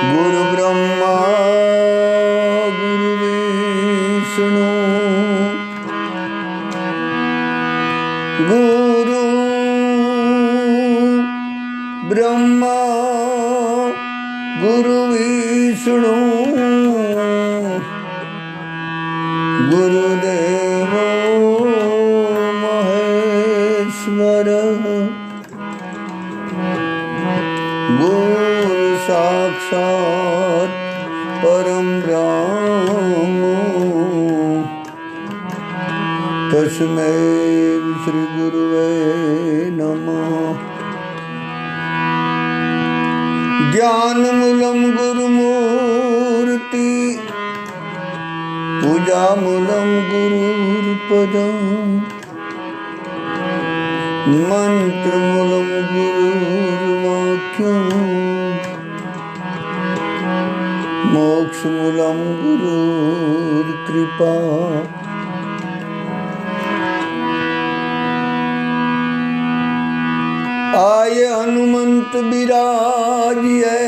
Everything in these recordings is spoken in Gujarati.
गुरु ब्रह्मा गुरु विष्णु गुरु ब्रह्मा गुरु विष्णु गुरुदेव महेश्वर गुरु साक्षात् परम ब्रह्म तस्मै श्री गुरुवे नमः। ज्ञानमूलं गुरुमूर्ति पूजामूलं गुरुपदम् मंत्रमूलं गुरुर्वाक्यम् मोक्षमूलं गुरुर्कृपा। आय हनुमंत बिराजिए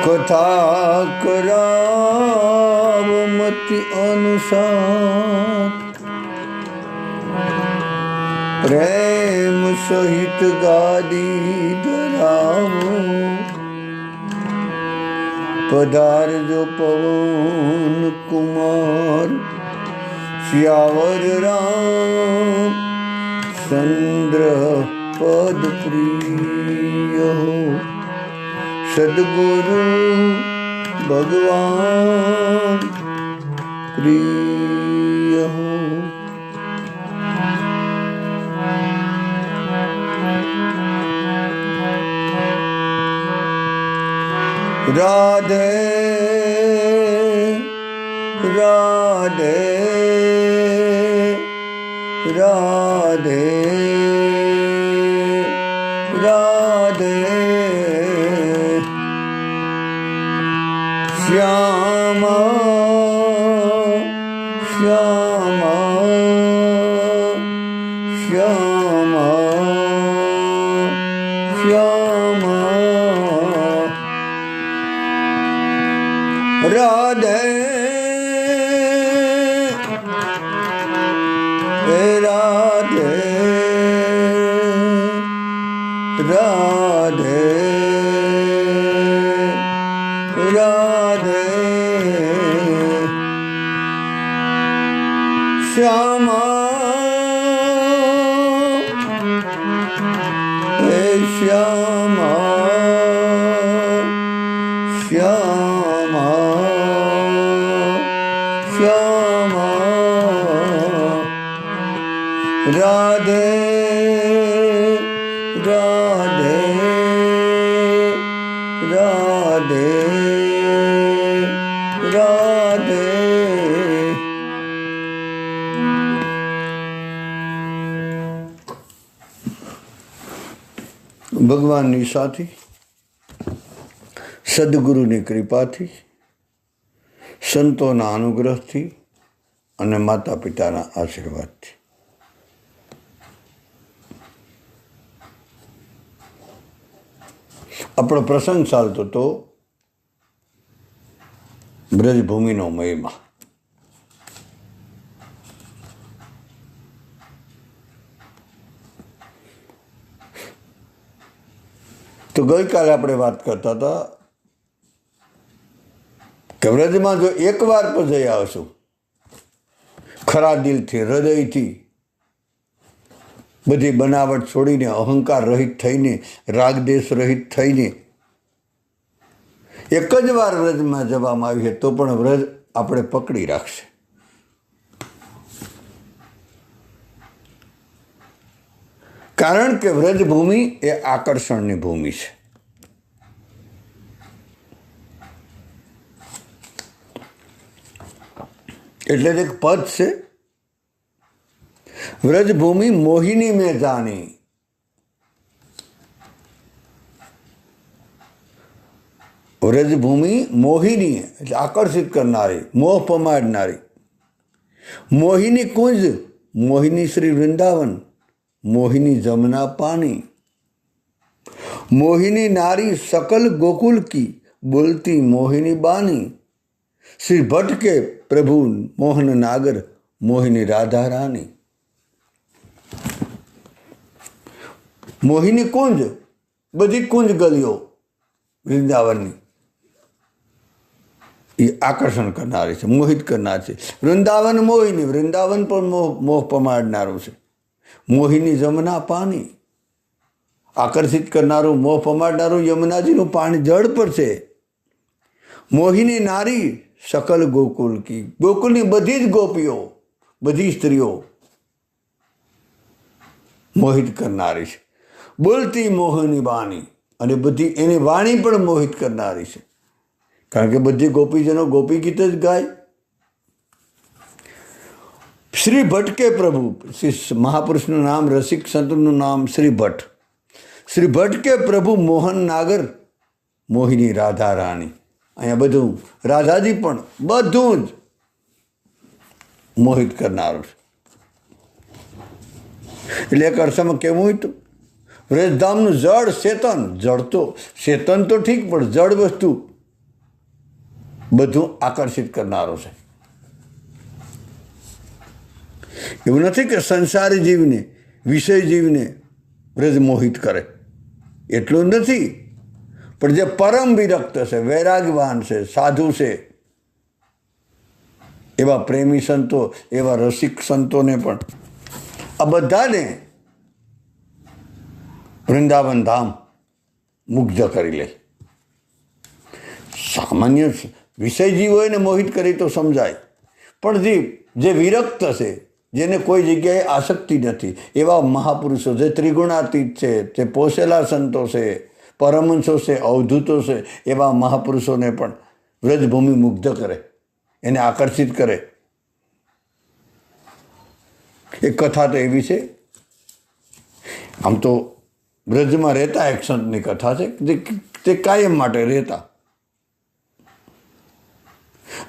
कथा करावमति अनुसार प्रेम सहित गादी धरावो पधार जो पवन कुमार श्यावर राम चंद्र पद प्रिय हो सद्गुरु भगवान प्रिय हो। राधे राधे राधे राधे श्यामा श्यामा श्यामा श्यामा राधे राधे राधे राधे श्यामा श्यामा श्यामा श्यामा राधे राधे राधे राधे। ભગવાનની સાથી સદગુરુની કૃપાથી સંતોના અનુગ્રહથી અને માતા પિતાના આશીર્વાદથી આપણો પ્રસંગ ચાલતો હતો બ્રજભૂમિનો મહિમા. તો ગઈકાલે આપણે વાત કરતા હતા કે વ્રજમાં જો એકવાર પણ જઈ આવશું ખરા દિલથી હૃદયથી બધી બનાવટ છોડીને અહંકાર રહિત થઈને રાગદેશ રહિત થઈને એક જ વાર વ્રજમાં જવામાં આવીએ તો પણ વ્રજ આપણે પકડી રાખશે. કારણ કે વ્રજભૂમિ એ આકર્ષણની ભૂમિ છે. એટલે જ એક પદ છે, વ્રજભૂમિ મોહિની મેં જાની. વ્રજભૂમિ મોહિની એટલે આકર્ષિત કરનારી, મોહ પમાડનારી. મોહિની કુંજ, મોહિની શ્રી વૃંદાવન, મોહિની જમના પાણી, मोहिनी नारी सकल गोकुल की, बोलती मोहिनी बानी। श्री भट्ट के प्रभु मोहन नागर, मोहिनी राधा रानी। मोहिनी कुंज, बधी कुंज गलियों वृंदावननी એ આકર્ષણ કરનારી છે, મોહિત કરનાર છે. વૃંદાવન મોહિની, વૃંદાવન પણ મોહ પમાડનારું છે. મોહિની જમના પાણી, આકર્ષિત કરનારું, મોહ પમાડનારું યમુનાજીનું પાણી જળ પર છે. મોહિની નારી સકલ ગોકુલ કી, ગોકુલની બધી જ ગોપીઓ, બધી સ્ત્રીઓ મોહિત કરનારી છે. બોલતી મોહિની વાણી, અને બધી એની વાણી પણ મોહિત કરનારી છે, કારણ કે બધી ગોપીજનો ગોપી ગીત જ ગાય. શ્રી ભટ્ટ કે પ્રભુ, શ્રી મહાપુરુષનું નામ, રસિક સંતનું નામ શ્રી ભટ્ટ. શ્રી ભટ્ટ કે પ્રભુ મોહન નાગર, મોહિની રાધા રાણી. અહીંયા બધું રાધાજી પણ બધું જ મોહિત કરનારું છે. એટલે એક અર્થમાં કેવું હતું, વ્રજધામનું જળ ચેતન, જળ તો ચેતન તો ઠીક, પણ જળ વસ્તુ બધું આકર્ષિત કરનારો છે. એવું નથી કે સંસારી જીવને, વિષય જીવને વ્રજ મોહિત કરે, એટલું નથી. પણ જે પરમ વિરક્ત છે, વૈરાગવાન છે, સાધુ છે, એવા પ્રેમી સંતો, એવા રસિક સંતોને પણ, આ બધાને વૃંદાવન ધામ મુગ્ધ કરી લે. સામાન્ય વિષય જીવ હોય ને મોહિત કરી તો સમજાય, પણ જે વિરક્ત છે, જેને કોઈ જગ્યાએ આસક્તિ નથી, એવા મહાપુરુષો જે ત્રિગુણાતીત છે, જે પોસેલા સંતો છે, પરમહંસો છે, અવધૂતો છે, એવા મહાપુરુષોને પણ વ્રજભૂમિ મુગ્ધ કરે, એને આકર્ષિત કરે. એક કથા તો એવી છે, આમ તો બ્રજમાં રહેતા એક સંતની કથા છે, તે કાયમ માટે રહેતા,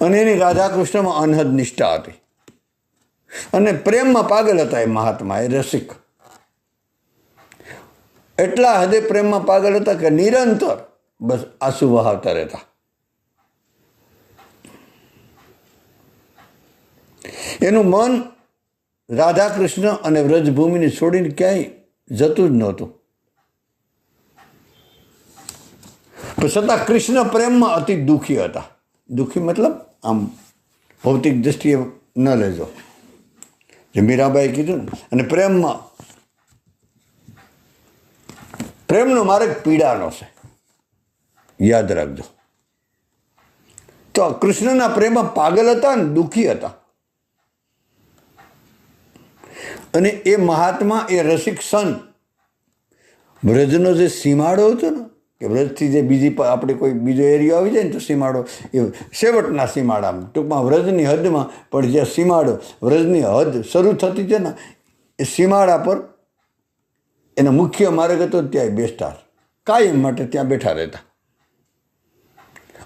અને એની રાધાકૃષ્ણમાં અનહદ નિષ્ઠા હતી, અને પ્રેમમાં પાગલ હતા. એ મહાત્મા, એ રસિક એટલા હદે પ્રેમમાં પાગલ હતા કે નિરંતર બસ આંસુ વહાવતા રહેતા. એનું મન રાધાકૃષ્ણ અને વ્રજભૂમિને છોડીને ક્યાંય જતું જ નહોતું. છતાં કૃષ્ણ પ્રેમમાં અતિ દુઃખી હતા. દુઃખી મતલબ આમ ભૌતિક દ્રષ્ટિએ ન લેજો, જે મીરાબાઈ કીધું ને. અને પ્રેમનો માર્ગ પીડાનો છે, યાદ રાખજો. તો કૃષ્ણના પ્રેમમાં પાગલ હતા ને દુઃખી હતા. અને એ મહાત્મા, એ રસિક સંત, વ્રજનો જે સીમાડો હતો ને, કે વ્રજથી જે બીજી આપણે કોઈ બીજો એરિયો આવી જાય ને તો સીમાડો, એ છેવટના સીમાડામાં, ટૂંકમાં વ્રજની હદમાં પણ જે સીમાડો, વ્રજની હદ શરૂ થતી છે ને, એ સીમાડા પર એનો મુખ્ય માર્ગ હતો, ત્યાં બેસતા, કાયમ માટે ત્યાં બેઠા રહેતા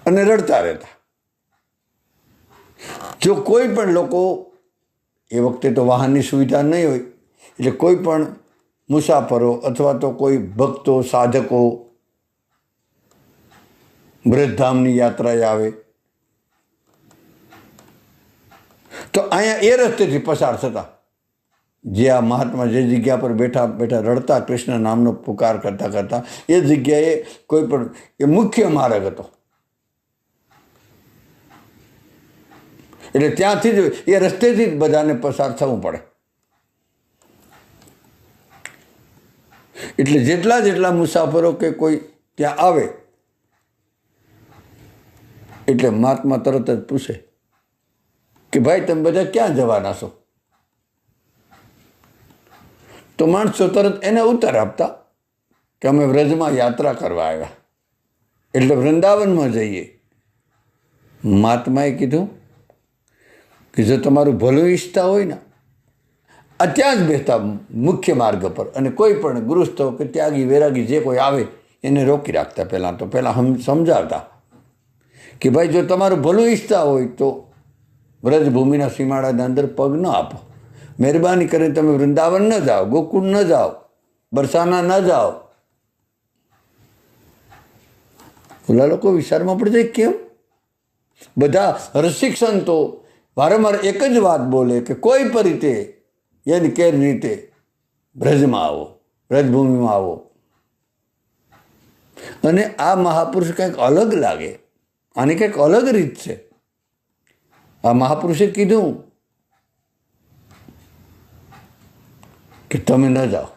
અને રડતા રહેતા. જો કોઈ પણ લોકો, એ વખતે તો વાહનની સુવિધા નહીં હોય, એટલે કોઈ પણ મુસાફરો અથવા તો કોઈ ભક્તો, સાધકો બ્રજધામની યાત્રાએ આવે તો અહીંયા એ રસ્તેથી પસાર થતા. જે આ મહાત્મા જે જગ્યા પર બેઠા બેઠા રડતા, કૃષ્ણ નામનો પુકાર કરતા કરતા, એ જગ્યાએ કોઈ પણ, એ મુખ્ય માર્ગ હતો. એટલે ત્યાંથી જ, એ રસ્તેથી જ બધાને પસાર થવું પડે. એટલે જેટલા મુસાફરો કે કોઈ ત્યાં આવે એટલે મહાત્મા તરત જ પૂછે કે ભાઈ તમે બધા ક્યાં જવાના છો? તો માણસો તરત એને ઉત્તર આપતા કે અમે વ્રજમાં યાત્રા કરવા આવ્યા, એટલે વૃંદાવનમાં જઈએ. મહાત્માએ કીધું કે જો તમારું ભલું ઈચ્છતા હોય ને, આ ત્યાં જ બેસતા મુખ્ય માર્ગ પર, અને કોઈ પણ ગૃહસ્થ કે ત્યાગી વૈરાગી જે કોઈ આવે એને રોકી રાખતા. પહેલાં સમજાવતા કે ભાઈ જો તમારું ભલું ઈચ્છતા હોય તો વ્રજભૂમિના સીમાડાના અંદર પગ ન આપો, મહેરબાની કરીને તમે વૃંદાવન ન જાઓ, ગોકુળ ન જાઓ, બરસાના ન જાઓ, ઓલા લોકો વિચારમાં પડી જાય કેમ? બધા રસિક સંતો વારંવાર એક જ વાત બોલે કે કોઈ પણ રીતે યાની કેર રીતે બ્રજમાં આવો, બ્રજભૂમિમાં આવો. અને આ મહાપુરુષ કંઈક અલગ લાગે, આની કંઈક અલગ રીત છે. આ મહાપુરુષે કીધું કે તમે ન જાઓ,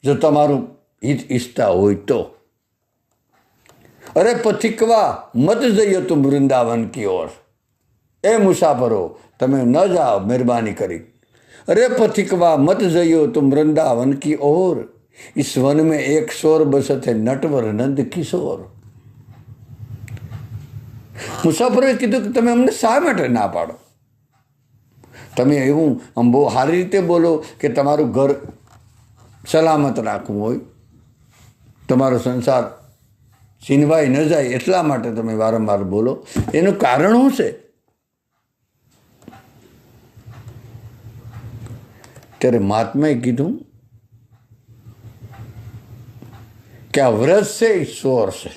જો તમારું હિત ઈચ્છતા હોય તો. અરે પથિકવા મત જઈએ તું વૃંદાવન કી ઓર. એ મુસાફરો તમે ન જાઓ મહેરબાની કરી. અરે પથિકવા મત જइयो तुम वृंदावन की ओर. इस वन में एक शोर बसत है नटवर नंद किशोर. મુસાફરોએ કીધું કે તમે અમને શા માટે ના પાડો? તમે એવું આમ બહુ સારી રીતે બોલો કે તમારું ઘર સલામત રાખવું હોય, તમારો સંસાર છીનવાઈ ન જાય એટલા માટે તમે વારંવાર બોલો. એનું કારણ શું છે? ત્યારે મહાત્માએ કીધું કે આ વ્રજ છે એ સોર છે,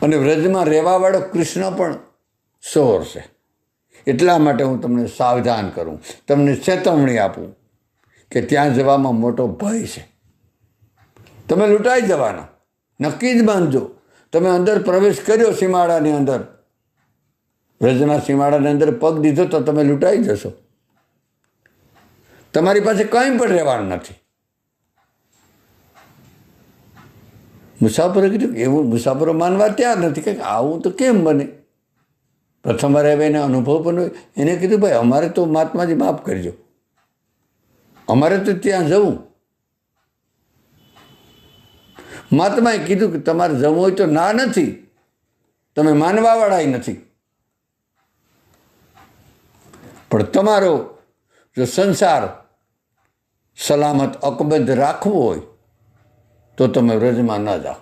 અને વ્રજમાં રહેવાવાળો કૃષ્ણ પણ સોર છે. એટલા માટે હું તમને સાવધાન કરું, તમને ચેતવણી આપું કે ત્યાં જવામાં મોટો ભય છે. તમે લૂંટાઈ જવાના, નક્કી જ બાંધજો. તમે અંદર પ્રવેશ કર્યો સીમાડાની અંદર, વ્રજના સીમાડાની અંદર પગ દીધો તો તમે લૂંટાઈ જશો. તમારી પાસે કંઈ પણ રહેવાનું નથી. મુસાફરો કીધું એવું મુસાફરો માનવા તૈયાર નથી કે આવું તો કેમ બને. પ્રથમ વાર હવે એને અનુભવ પણ હોય. એને કીધું ભાઈ અમારે તો મહાત્માજી માફ કરજો, અમારે તો ત્યાં જવું. મહાત્માએ કીધું કે તમારે જવું હોય તો ના નથી, તમે માનવાવાળા નથી, પણ તમારો જો સંસાર સલામત અકબંધ રાખવો હોય તો તમે વ્રજમાં ના જાઓ.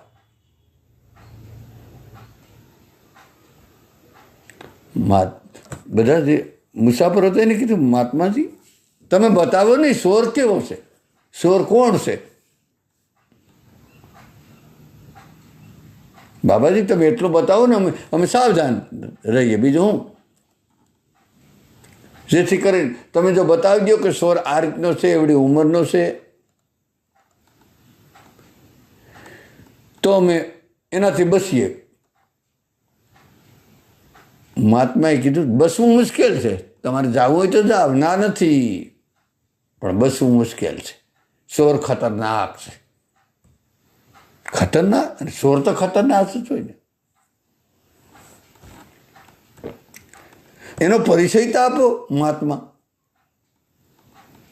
બધા જે મુસાફરો હતા એને કીધું મહાત્માજી તમે બતાવો નહીં સોર કેવો છે, સોર કોણ છે? બાબાજી તમે એટલું બતાવો ને અમે સાવધાન રહીએ. બીજું હું? જેથી કરીને તમે જો બતાવી દો કે સોર આ રીતનો છે, એવડી ઉંમરનો છે, તો અમે એનાથી બસીએ. મહાત્માએ કીધું બસવું મુશ્કેલ છે, તમારે જવું હોય તો જાઓ, ના નથી, પણ બસવું મુશ્કેલ છે. સોર ખતરનાક છે. ખતરનાક? અને સોર તો ખતરનાક જ હોય ને. એનો પરિચય તો આપો.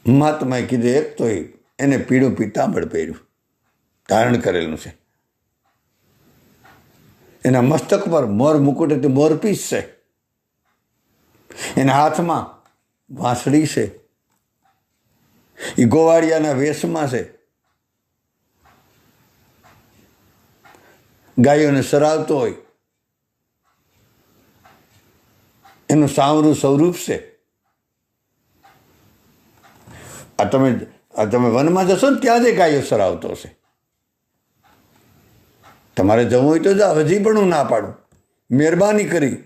મહાત્માએ કીધું એક તો એને પીળું પીતાંબર પહેર્યું ધારણ કરેલું છે, એના મસ્તક પર મોર મુકુટ એટલે મોરપીસ છે, એના હાથમાં વાંસળી છે, એ ગોવાળિયાના વેશમાં છે, ગાયોને સરાવતો હોય એનું સાવરું સ્વરૂપ છે. આ તમે વનમાં જશો ને ત્યાં જ ગાયો સરાવતો હશે. તમારે જવું હોય તો જાઓ, હજી પણ હું ના પાડું, મહેરબાની કરી.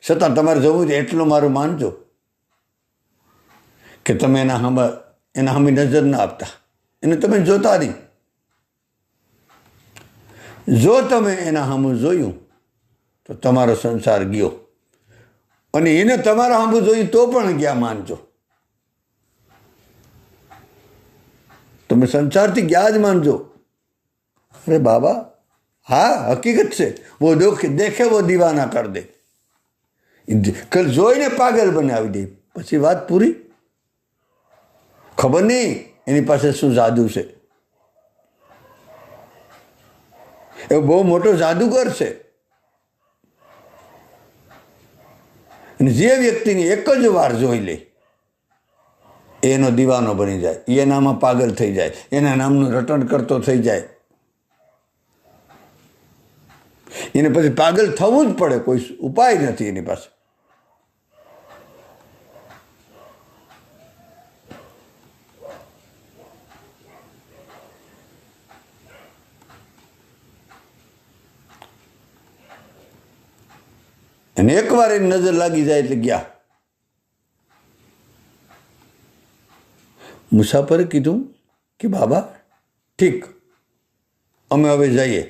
છતાં તમારે જવું હોય એટલું મારું માનજો કે તમે એના સામે નજર ના આપતા, એને તમે જોતા નહીં. જો તમે એના સામું જોયું તો તમારો સંસાર ગયો, અને એને તમારા સામું જોયું તો પણ ગયા માનજો. તમે સંસારથી ગયા જ માનજો. અરે બાબા, હા હકીકત છે. વો દેખે વો દીવાના કર દે. જોઈને પાગલ બનાવી દે, પછી વાત પૂરી. ખબર નહીં એની પાસે શું જાદુ છે. એ બહુ મોટો જાદુગર છે. અને જે વ્યક્તિને એક જ વાર જોઈ લે એનો દીવાનો બની જાય, એનામાં પાગલ થઈ જાય, એના નામનું રટણ કરતો થઈ જાય. એને પછી પાગલ થવું જ પડે, કોઈ ઉપાય નથી એની પાસે. અને એકવાર એની નજર લાગી જાય એટલે ગયા. મુસાફરે કીધું કે બાબા ઠીક, અમે હવે જઈએ,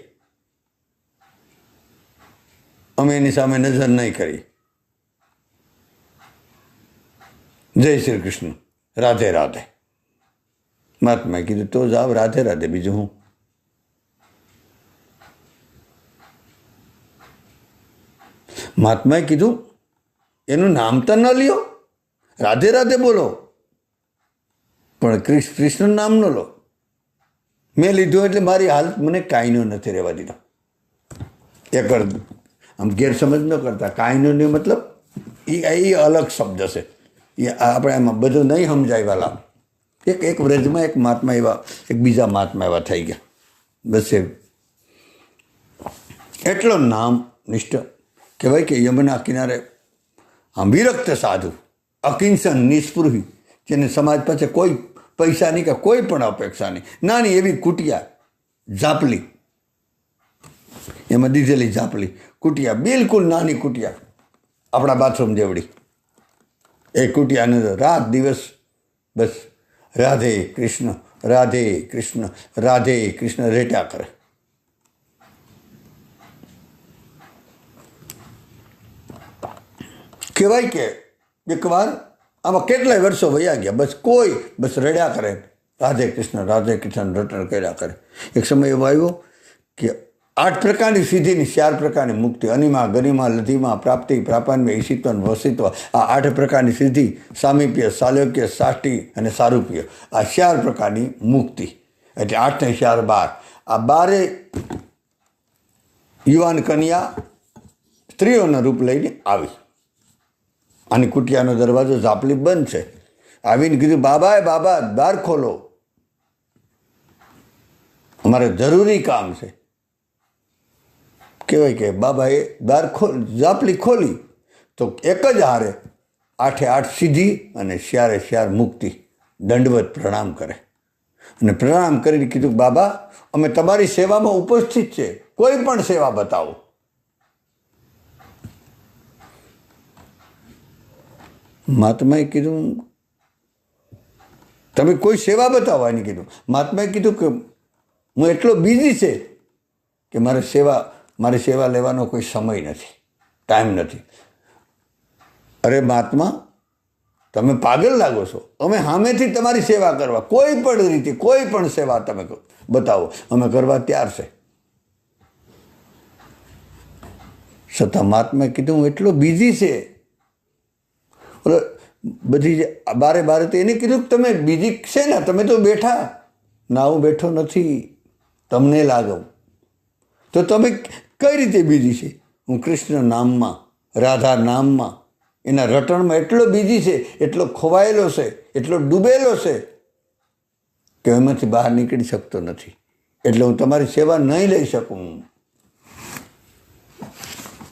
અમે એની સામે નજર નહીં કરી. જય શ્રી કૃષ્ણ, રાધે રાધે. મહાત્માએ કીધું તો જાવ, રાધે રાધે, બીજું હું. મહાત્માએ કીધું એનું નામ તો ન લ્યો, રાધે રાધે બોલો, પણ કૃષ્ણ નામ ન લો. મેં લીધું એટલે મારી હાલત મને કાંઈનો નથી રહેવા દીધો. એ કર આમ ગેરસમજ ન કરતા. કાંઈનો મતલબ એ અલગ શબ્દ છે, એ આપણે એમાં બધું નહીં સમજાય વાલા. એક વ્રજમાં એક મહાત્મા એવા, એક બીજા મહાત્મા એવા થઈ ગયા. બસ એટલો નામ નિષ્ઠ કહેવાય કે યમુના કિનારે આમ વિરક્ત સાધુ, અકિંચન, નિસ્પૃહી, જેને સમાજ પાસે કોઈ પૈસાની કે કોઈ પણ અપેક્ષા નહીં, નાની એવી કુટિયા ઝાપલી, એમાં દીધેલી ઝાપલી કુટિયા, બિલકુલ નાની કુટિયા, આપણા બાથરૂમ જેવડી. એ કુટિયાને રાત દિવસ બસ રાધે કૃષ્ણ, રાધે કૃષ્ણ, રાધે કૃષ્ણ રેટ્યા કરે. કહેવાય કે એકવાર આમાં કેટલાય વર્ષો વયા ગયા, બસ રડ્યા કરે, રાધે કૃષ્ણ, રાધે કૃષ્ણ રટણ કર્યા કરે. એક સમય એવો આવ્યો કે 8 પ્રકારની સિદ્ધિની 4 પ્રકારની મુક્તિ, અનિમા, ગરિમા, લધિમા, પ્રાપ્તિ, પ્રાપાન્વ્ય, ઈશિત્વન, વસિત્વ, આ 8 પ્રકારની સિદ્ધિ, સામીપ્ય, સાલોક્ય, સાષ્ટી અને સારૂપ્ય, આ 4 પ્રકારની મુક્તિ. એટલે 8 ને 4 12. આ 12 યુવાન કન્યા સ્ત્રીઓના રૂપ લઈને આવી. આની કુટિયાનો દરવાજો ઝાપલી બંધ છે. આવીને કીધું બાબા દ્વાર ખોલો, અમારે જરૂરી કામ છે. કહેવાય કે બાબાએ દ્વાર ઝાપલી ખોલી તો એક જ હારે 8 સિદ્ધિ અને 4 મુક્તિ. દંડવત પ્રણામ કરે અને પ્રણામ કરીને કીધું બાબા અમે તમારી સેવામાં ઉપસ્થિત છે, કોઈ પણ સેવા બતાવો. મહાત્માએ કીધું તમે કોઈ સેવા બતાવવાની કીધું. મહાત્માએ કીધું કે હું એટલો બિઝી છે કે મારી સેવા લેવાનો કોઈ સમય નથી, ટાઈમ નથી. અરે મહાત્મા તમે પાગલ લાગો છો, અમે સામેથી તમારી સેવા કરવા, કોઈ પણ રીતે કોઈ પણ સેવા તમે બતાવો, અમે કરવા તૈયાર છે. છતાં મહાત્માએ કીધું હું એટલો બિઝી છે. બધી બારે તો એને કીધું કે તમે બીજી છે ને, તમે તો બેઠા ના. હું બેઠો નથી, તમને લાગો તો તમે કઈ રીતે બીજી છે. હું કૃષ્ણ નામમાં, રાધા નામમાં, એના રટણમાં એટલો બીજી છે, એટલો ખોવાયેલો છે, એટલો ડૂબેલો છે કે એમાંથી બહાર નીકળી શકતો નથી. એટલે હું તમારી સેવા નહીં લઈ શકું.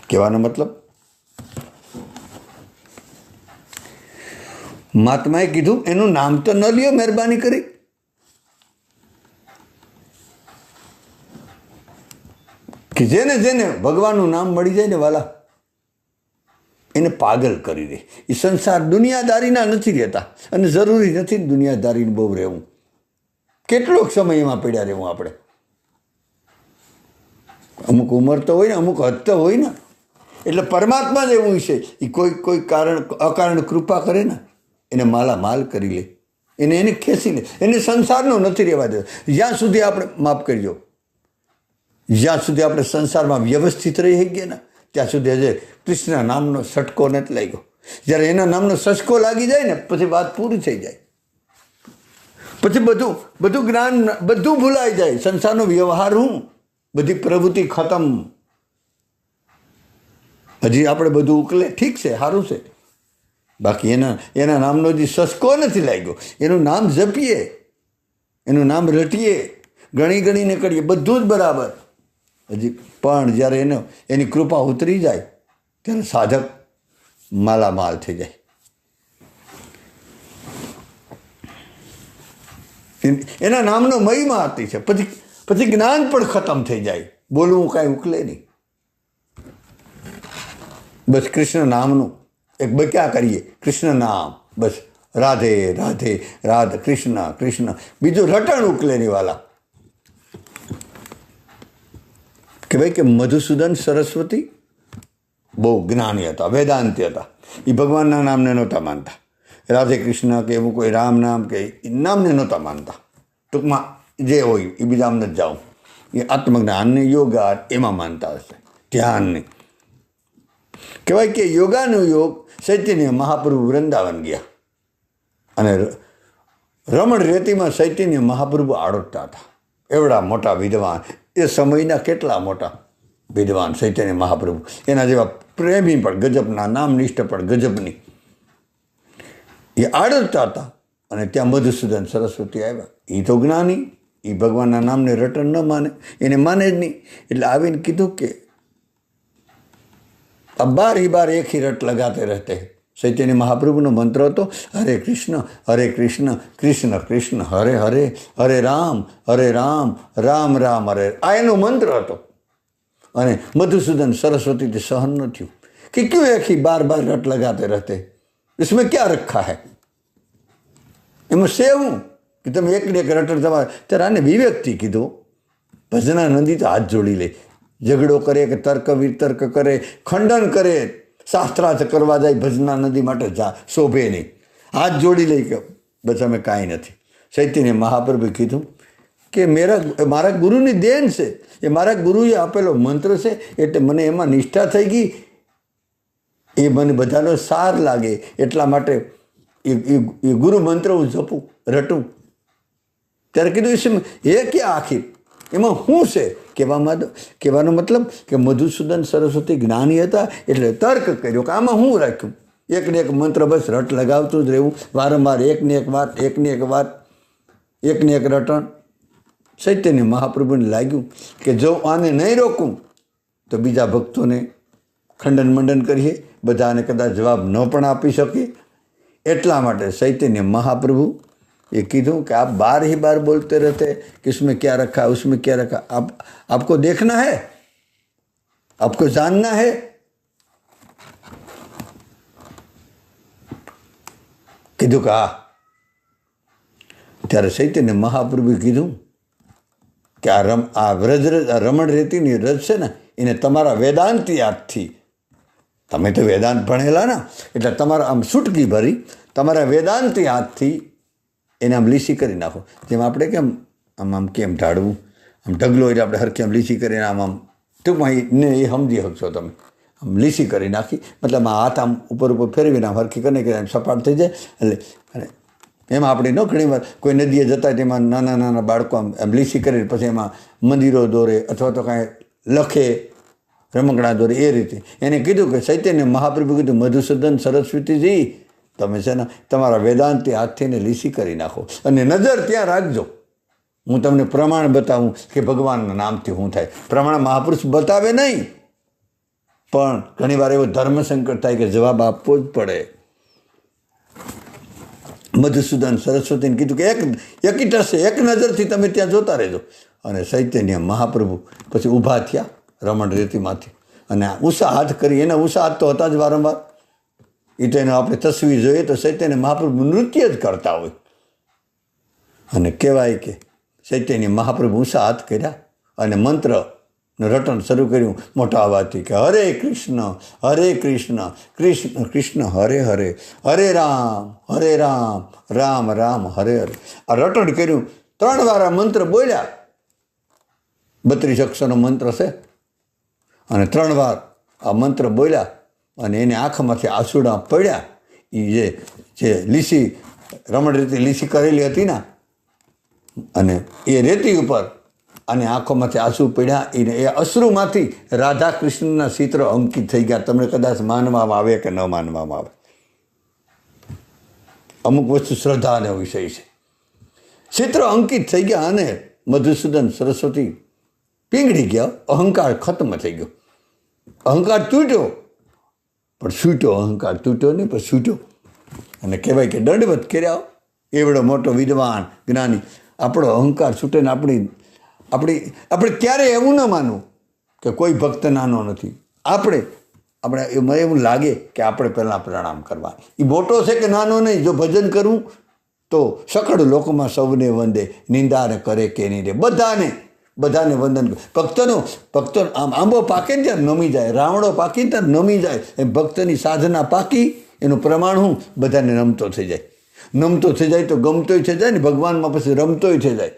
કહેવાનો મતલબ મહાત્માએ કીધું એનું નામ તો ન લ્યો મહેરબાની કરી. કે જેને ભગવાનનું નામ મળી જાય ને વાલા, એને પાગલ કરી દે. એ સંસાર દુનિયાદારીના નથી રહેતા, અને જરૂરી નથી દુનિયાદારીને બહુ રહેવું. કેટલોક સમય એમાં પડ્યા રહેવું આપણે. અમુક ઉંમર તો હોય ને, અમુક હદ તો હોય ને. એટલે પરમાત્મા જ એવું છે, એ કોઈ અકારણ કૃપા કરે ને એને માલ કરી લે, એને ખેંચી લે. એને સંસારનો નથી રહેવા દેતો. જ્યાં સુધી આપણે માફ કરજો, જ્યાં સુધી આપણે સંસારમાં વ્યવસ્થિત રહી ગયા ને ત્યાં સુધી હજે કૃષ્ણ નામનો સટકો નથી લાગ્યો. જ્યારે એના નામનો સચકો લાગી જાય ને પછી વાત પૂરી થઈ જાય. પછી બધું જ્ઞાન બધું ભૂલાઈ જાય. સંસારનો વ્યવહાર બધી પ્રવૃત્તિ ખતમ. હજી આપણે બધું ઉકલે ઠીક છે, સારું છે. બાકી એના નામનો જે સચકો નથી લાગ્યો. એનું નામ જપીએ, એનું નામ રટીએ, ગણીને કરીએ, બધું જ બરાબર. હજી પણ જ્યારે એની કૃપા ઉતરી જાય ત્યારે સાધક માલામાલ થઈ જાય. એના નામનો મહિમા હતી છે. પછી જ્ઞાન પણ ખતમ થઈ જાય. બોલવું કાંઈ ઉકલે નહીં. બસ કૃષ્ણ નામનું એક બક્યા કરીએ, કૃષ્ણ નામ, બસ રાધે રાધે રાધે કૃષ્ણ કૃષ્ણ, બીજું રટણ ઉકલેની વાલા. કે ભાઈ કે મધુસૂદન સરસ્વતી બહુ જ્ઞાની હતા, વેદાંતી હતા. એ ભગવાનના નામને નહોતા માનતા, રાધે કૃષ્ણ કે એવું કોઈ રામ નામ કે નામને નહોતા માનતા. ટૂંકમાં જે હોય એ બીજા આમ નથી જાઉં, એ આત્મજ્ઞાનને યોગા એમાં માનતા હશે, ધ્યાનને. કહેવાય કે યોગાનો યોગ ચૈતન્ય મહાપ્રભુ વૃંદાવન ગયા અને રમણ રેતીમાં ચૈતન્ય મહાપ્રભુ આડોટતા હતા. એવડા મોટા વિદ્વાન, એ સમયના કેટલા મોટા વિદ્વાન ચૈતન્ય મહાપ્રભુ, એના જેવા પ્રેમી પણ ગજબના, નામનિષ્ઠ પણ ગજબની, એ આડોટતા હતા. અને ત્યાં મધુસૂદન સરસ્વતી આવ્યા. એ તો જ્ઞાની, એ ભગવાનના નામને રટન ન માને, એને માને જ નહીં. એટલે આવીને કીધું કે अब बार ही बार एक ही रट लगाते रहते हैं. चैतन्य महाप्रभुનો મંત્ર હતો હરે કૃષ્ણ કૃષ્ણ કૃષ્ણ હરે હરે, હરે રામ રામ રામ હરે. આ એનો મંત્ર હતો. અને મધુસૂદન સરસ્વતીથી સહન ન થયું કે ક્यों एक ही बार बार रट लगाते रहते, इसमें क्या रखा है, એમાં સેવું કે તમે એક ને એક રટણ તમારે. ત્યારે આને વિવેકથી કીધું. ભજના નદી તો હાથ જોડી લે, ઝઘડો કરે કે તર્ક વિતર્ક કરે, ખંડન કરે, શાસ્ત્રાર્થ કરવા જાય, ભજના નદી માટે શોભે નહીં. હાથ જોડી લે કે બસ અમે કાંઈ નથી. ચૈતન્ય મહાપ્રભુએ કીધું કે મારા ગુરુની દેન છે, એ મારા ગુરુએ આપેલો મંત્ર છે, એટલે મને એમાં નિષ્ઠા થઈ ગઈ. એ મને બધાનો સાર લાગે, એટલા માટે એ ગુરુ મંત્ર હું જપું, રટું. ત્યારે કીધું એ ક્યાં આખી, એમાં શું છે? કહેવાનો મતલબ કે મધુસૂદન સરસ્વતી જ્ઞાની હતા, એટલે તર્ક કર્યો કે આમાં શું રાખ્યું. એકને એક મંત્ર બસ રટ લગાવતું જ રહેવું, વારંવાર એકને એક વાત, એકને એક વાત, એકને એક રટણ. ચૈતન્ય મહાપ્રભુને લાગ્યું કે જો આને નહીં રોકું તો બીજા ભક્તોને ખંડન મંડન કરીએ, બધાને કદાચ જવાબ ન પણ આપી શકીએ. એટલા માટે ચૈતન્ય મહાપ્રભુ ये कीधूँ कि आप बार ही बार बोलते रहते कि इसमें क्या रखा है, उसमें क्या रखा. आपको देखना है, आपको जानना है. કીધું કે હા. ત્યારે ચૈતન્ય મહાપ્રભુએ કીધું કે આ રમણ રેતીની રજ છે ને, એને તમારા વેદાંતી હાથથી, તમે તો વેદાંત ભણેલા ને, એટલે તમારા આમ છૂટકી ભરી તમારા વેદાંતી હાથથી એને આમ લીસી કરી નાખો. જેમ આપણે કેમ આમ કેમ ઢાળવું, આમ ઢગલો એટલે આપણે હરખી આમ લીસી કરીને આમ ટૂંકમાં ને એ સમજી શકશો તમે. આમ લીસી કરી નાખી, મતલબ આ હાથ આમ ઉપર ફેરવીને આમ હરખી કરીને આમ સપાટ થઈ જાય. એટલે અને એમાં આપણે ન ઘણી વાર કોઈ નદીએ જતા હોય તેમાં નાના બાળકો આમ લીસી કરીને પછી એમાં મંદિરો દોરે અથવા તો કાંઈ લખે, રમકડા દોરે, એ રીતે. એને કીધું કે ચૈતન્ય મહાપ્રભુ કીધું મધુસૂદન સરસ્વતીજી તમે છે ને તમારા વેદાંતી હાથથી એને લીસી કરી નાખો અને નજર ત્યાં રાખજો. હું તમને પ્રમાણ બતાવું કે ભગવાનના નામથી શું થાય. પ્રમાણ મહાપુરુષ બતાવે નહીં, પણ ઘણીવાર એવો ધર્મ સંકટ થાય કે જવાબ આપવો જ પડે. મધુસૂદન સરસ્વતીને કીધું કે એક ટસે એક નજરથી તમે ત્યાં જોતા રહેજો. અને ચૈતન્ય મહાપ્રભુ પછી ઊભા થયા રમણ રેતીમાંથી અને ઉષા હાથ કરી. એના ઉષા હાથ તો હતા જ વારંવાર. એ તો એને આપણે તસવીર જોઈએ તો ચૈતન્ય મહાપ્રભુ નૃત્ય જ કરતા હોય. અને કહેવાય કે ચૈતન્ય મહાપ્રભુ ઊંચા હાથ કર્યા અને મંત્રનું રટણ શરૂ કર્યું મોટા અવાજથી કે હરે કૃષ્ણ કૃષ્ણ કૃષ્ણ હરે હરે, હરે રામ રામ રામ હરે હરે. આ રટણ કર્યું. 3 વાર આ મંત્ર બોલ્યા. 32 અક્ષરનો મંત્ર છે અને 3 વાર આ મંત્ર બોલ્યા અને એને આંખમાંથી આંસુડા પડ્યા. એ જે લીસી રમણ રેતી લીસી કરેલી હતી ને, અને એ રેતી ઉપર અને આંખોમાંથી આંસુ પડ્યા. એ અશ્રુમાંથી રાધા કૃષ્ણના ચિત્ર અંકિત થઈ ગયા. તમને કદાચ માનવામાં આવે કે ન માનવામાં આવે, અમુક વસ્તુ શ્રદ્ધાનો વિષય છે. ચિત્ર અંકિત થઈ ગયા અને મધુસૂદન સરસ્વતી પીંગળી ગયા. અહંકાર ખતમ થઈ ગયો. અહંકાર તૂટ્યો, પણ છૂટ્યો. અહંકાર તૂટ્યો નહીં, પણ છૂટ્યો. અને કહેવાય કે દંડવત કર્યા. એવડો મોટો વિદ્વાન જ્ઞાની, આપણો અહંકાર છૂટે ને આપણે ક્યારે એવું ન માનવું કે કોઈ ભક્ત નાનો નથી. આપણે મને એવું લાગે કે આપણે પહેલાં પ્રણામ કરવા. એ મોટો છે કે નાનો નહીં, જો ભજન કરવું તો સકળ લોકમાં સૌને વંદે, નિંદાને કરે કે નહીં રે, બધાને વંદન. ભક્તો આંબો પાકે ને ત્યારે નમી જાય, રાવણો પાકીને ત્યારે નમી જાય. એ ભક્તની સાધના પાકી, એનું પ્રમાણ હું બધાને નમતો થઈ જાય તો ગમતોય થઈ જાય ને ભગવાનમાં પછી રમતોય થઈ જાય,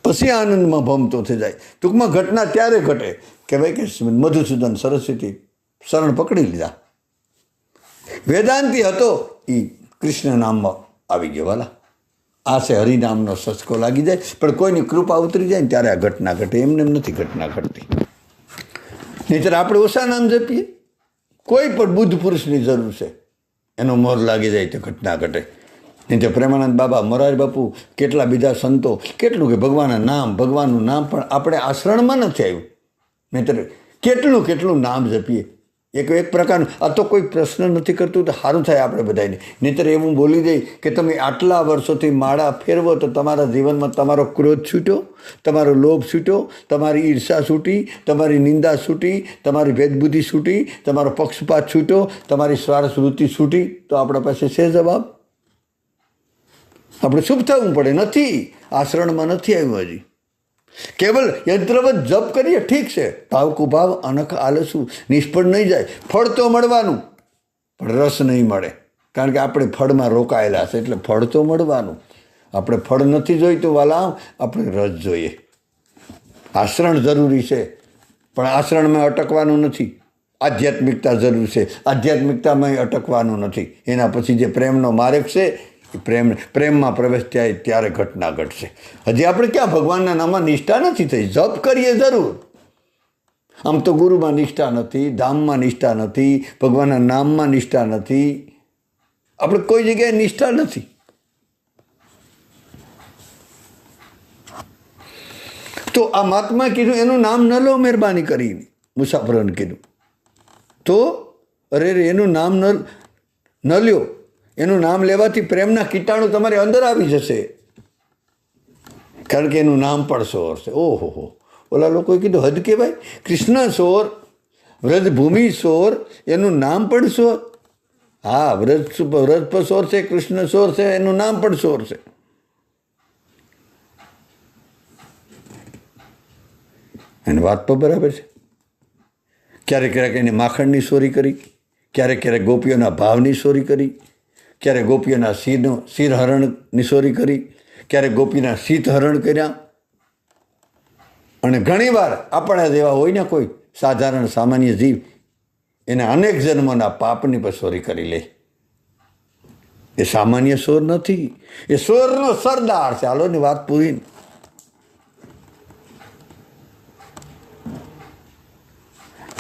પછી આનંદમાં ભમતો થઈ જાય. ટૂંકમાં ઘટના ત્યારે ઘટે કે ભાઈ કે મધુસૂદન સરસ્વતી શરણ પકડી લીધા. વેદાંતી હતો એ કૃષ્ણ નામમાં આવી ગયો. વાલા આ છે હરિનામનો સચકો લાગી જાય, પણ કોઈની કૃપા ઉતરી જાય ને ત્યારે આ ઘટના ઘટે, એમને એમ નથી ઘટના ઘટતી. નહીંતર આપણે ઓછા નામ જપીએ, કોઈ પણ બુદ્ધ પુરુષની જરૂર છે, એનો મોર લાગી જાય તો ઘટના ઘટે. નહીં તો પ્રેમાનંદ બાબા, મોરારી બાપુ, કેટલા બીજા સંતો, કેટલું કે ભગવાનનું નામ પણ આપણે આશ્રણમાં નથી આવ્યું. નહીંતર કેટલું નામ જપીએ. એક પ્રકારનું આ તો કોઈ પ્રશ્ન નથી કરતું તો સારું થાય આપણે બધાને. નહીંતર એવું બોલી દઈ કે તમે આટલા વર્ષોથી માળા ફેરવો તો તમારા જીવનમાં તમારો ક્રોધ છૂટ્યો, તમારો લોભ છૂટ્યો, તમારી ઈર્ષા છૂટી, તમારી નિંદા છૂટી, તમારી ભેદબુદ્ધિ છૂટી, તમારો પક્ષપાત છૂટ્યો, તમારી સ્વાર્થ વૃત્તિ છૂટી, તો આપણા પાસે છે જવાબ. આપણે શુભ થવું પડે. નથી, આશ્રણમાં નથી આવ્યું હજી. કેવલ યંત્રવત જપ કરીએ ઠીક છે, ભાવ કુભાવ અનખ આલસું, નિષ્ફળ નહીં જાય. ફળ તો મળવાનું, પણ રસ નહીં મળે, કારણ કે આપણે ફળમાં રોકાયેલા છે. એટલે ફળ તો મળવાનું, આપણે ફળ નથી જોઈતું વાલા, આપણે રસ જોઈએ. આશ્રણ જરૂરી છે, પણ આશ્રણમાં અટકવાનું નથી. આધ્યાત્મિકતા જરૂર છે, આધ્યાત્મિકતામાં અટકવાનું નથી. એના પછી જે પ્રેમનો માર્ગ છે, પ્રેમમાં પ્રવેશ થાય ત્યારે ઘટના ઘટશે. હજી આપણે ક્યાં ભગવાનના નામમાં નિષ્ઠા નથી થઈ. જપ કરીએ જરૂર, આમ તો ગુરુમાં નિષ્ઠા નથી, ધામમાં નિષ્ઠા નથી, ભગવાનના નામમાં નિષ્ઠા નથી, આપણે કોઈ જગ્યાએ નિષ્ઠા નથી. તો આ મહાત્માએ કીધું એનું નામ ન લો મહેરબાની કરીને, મુસાફરોને કીધું તો અરે એનું નામ ન લ્યો. એનું નામ લેવાથી પ્રેમના કીટાણુ તમારી અંદર આવી જશે, કારણ કે એનું નામ પણ સોર છે. ઓહો, ઓલા લોકોએ કીધું હદ કહેવાય. કૃષ્ણ સોર, વ્રજભૂમિ સોર, એનું નામ પણ સોર. હા, વ્રજ પર સોર છે, કૃષ્ણ સોર છે, એનું નામ પણ સોર છે. એની વાત તો બરાબર છે. ક્યારેક એને માખણની ચોરી કરી, ક્યારેક ગોપીઓના ભાવની ચોરી કરી, ક્યારેક ગોપીઓના શિરહરણની ચોરી કરી, ક્યારેક ગોપીના શીતહરણ કર્યા. અને ઘણીવાર આપણા જેવા હોય ને કોઈ સાધારણ સામાન્ય જીવ, એના અનેક જન્મોના પાપની પણ ચોરી કરી લે. એ સામાન્ય ચોર નથી, એ ચોરનો સરદાર છે. હાલો ની વાત પૂરી.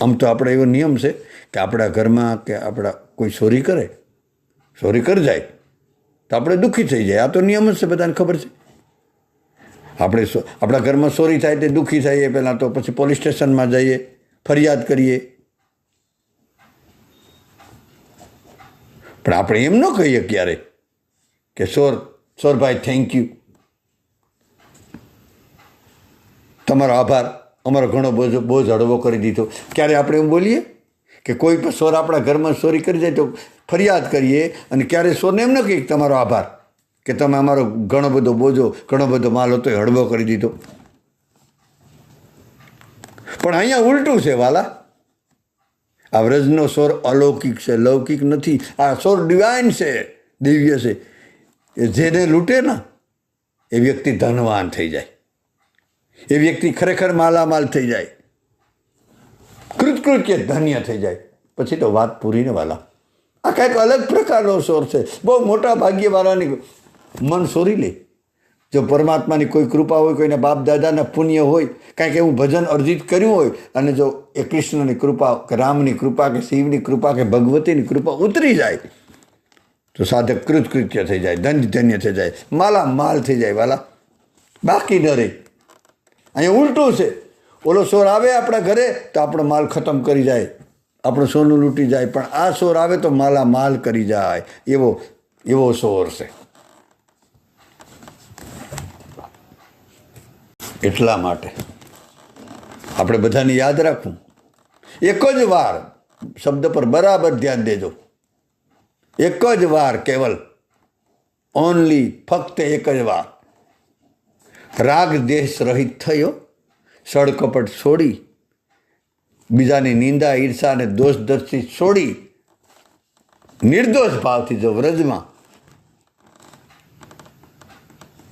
આમ તો આપણે એવો નિયમ છે કે આપણા ઘરમાં કે આપણા કોઈ ચોરી કરી જાય તો આપણે દુઃખી થઈ જાય. આ તો નિયમ જ છે, બધાને ખબર છે. આપણા ઘરમાં ચોરી થાય તે દુઃખી થઈએ પહેલાં, તો પછી પોલીસ સ્ટેશનમાં જઈએ, ફરિયાદ કરીએ. પણ આપણે એમ ન કહીએ ક્યારે કે સોરભાઈ થેન્ક યુ, તમારો આભાર, અમારો ઘણો બોજ હળવો કરી દીધો. ક્યારે આપણે એમ બોલીએ કે કોઈ પણ સોર આપણા ઘરમાં ચોરી કરી જાય તો ફરિયાદ કરીએ, અને ક્યારે સોરને એમ ન કહીએ તમારો આભાર કે તમે અમારો ઘણો બધો માલ હતો એ હળવો કરી દીધો. પણ અહીંયા ઉલટું છે વાલા. આ વ્રજનો સોર અલૌકિક છે, લૌકિક નથી. આ સોર ડિવાઇન છે, દિવ્ય છે. એ જેને લૂંટે ને એ વ્યક્તિ ધનવાન થઈ જાય, એ વ્યક્તિ ખરેખર માલામાલ થઈ જાય, કૃતકૃત્ય ધન્ય થઈ જાય. પછી તો વાત પૂરી ને વાલા. આ કંઈક અલગ પ્રકારનો સોર છે. બહુ મોટા ભાગ્યવાળાની મન સોરી લે. જો પરમાત્માની કોઈ કૃપા હોય, કોઈને બાપ દાદાના પુણ્ય હોય, કાંઈક એવું ભજન અર્જિત કર્યું હોય, અને જો એ કૃષ્ણની કૃપા કે રામની કૃપા કે શિવની કૃપા કે ભગવતીની કૃપા ઉતરી જાય તો સાધક કૃતકૃત્ય થઈ જાય, ધન્ય થઈ જાય, માલ થઈ જાય વાલા, બાકી ન રહે. અહીંયા ઉલટું છે. ઓલો સોર આવે આપણા ઘરે તો આપણો માલ ખતમ કરી જાય, આપણું સોનું લૂંટી જાય. પણ આ સોર આવે તો માલ કરી જાય, એવો સોર છે. એટલા માટે આપણે બધાને યાદ રાખવું, એક જ વાર, શબ્દ પર બરાબર ધ્યાન દેજો, એક જ વાર, કેવલ ઓનલી, ફક્ત એક જ વાર રાગ દેશ રહિત થયો, સળકપટ છોડી, બીજાની નિંદા, ઈર્ષા અને દોષ દર્શી છોડી નિર્દોષ ભાવથી જો વ્રજમાં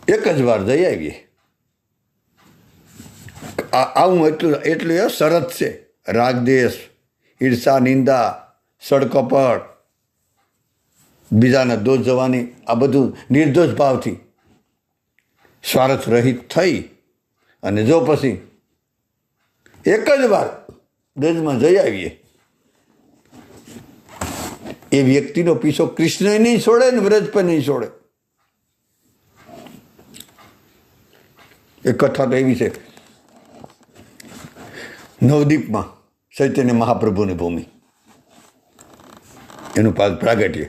એક જ વાર જઈ આવીએ. આવું એટલું એ શરત છે. રાગદેશ, ઈર્ષા, નિંદા, સળકપટ, બીજાના દોષ જવાની, આ બધું નિર્દોષ ભાવથી સ્વાર્થ રહિત થઈ અને જો પછી એક જ વાર બ્રજમાં જઈ આવીએ, એ વ્યક્તિનો પીછો કૃષ્ણ નહીં છોડે ને વ્રજ પણ નહીં છોડે. એ કથા તો એવી છે, નવદીપમાં ચૈતન્ય મહાપ્રભુની ભૂમિ, એનું પ્રાગટ્ય.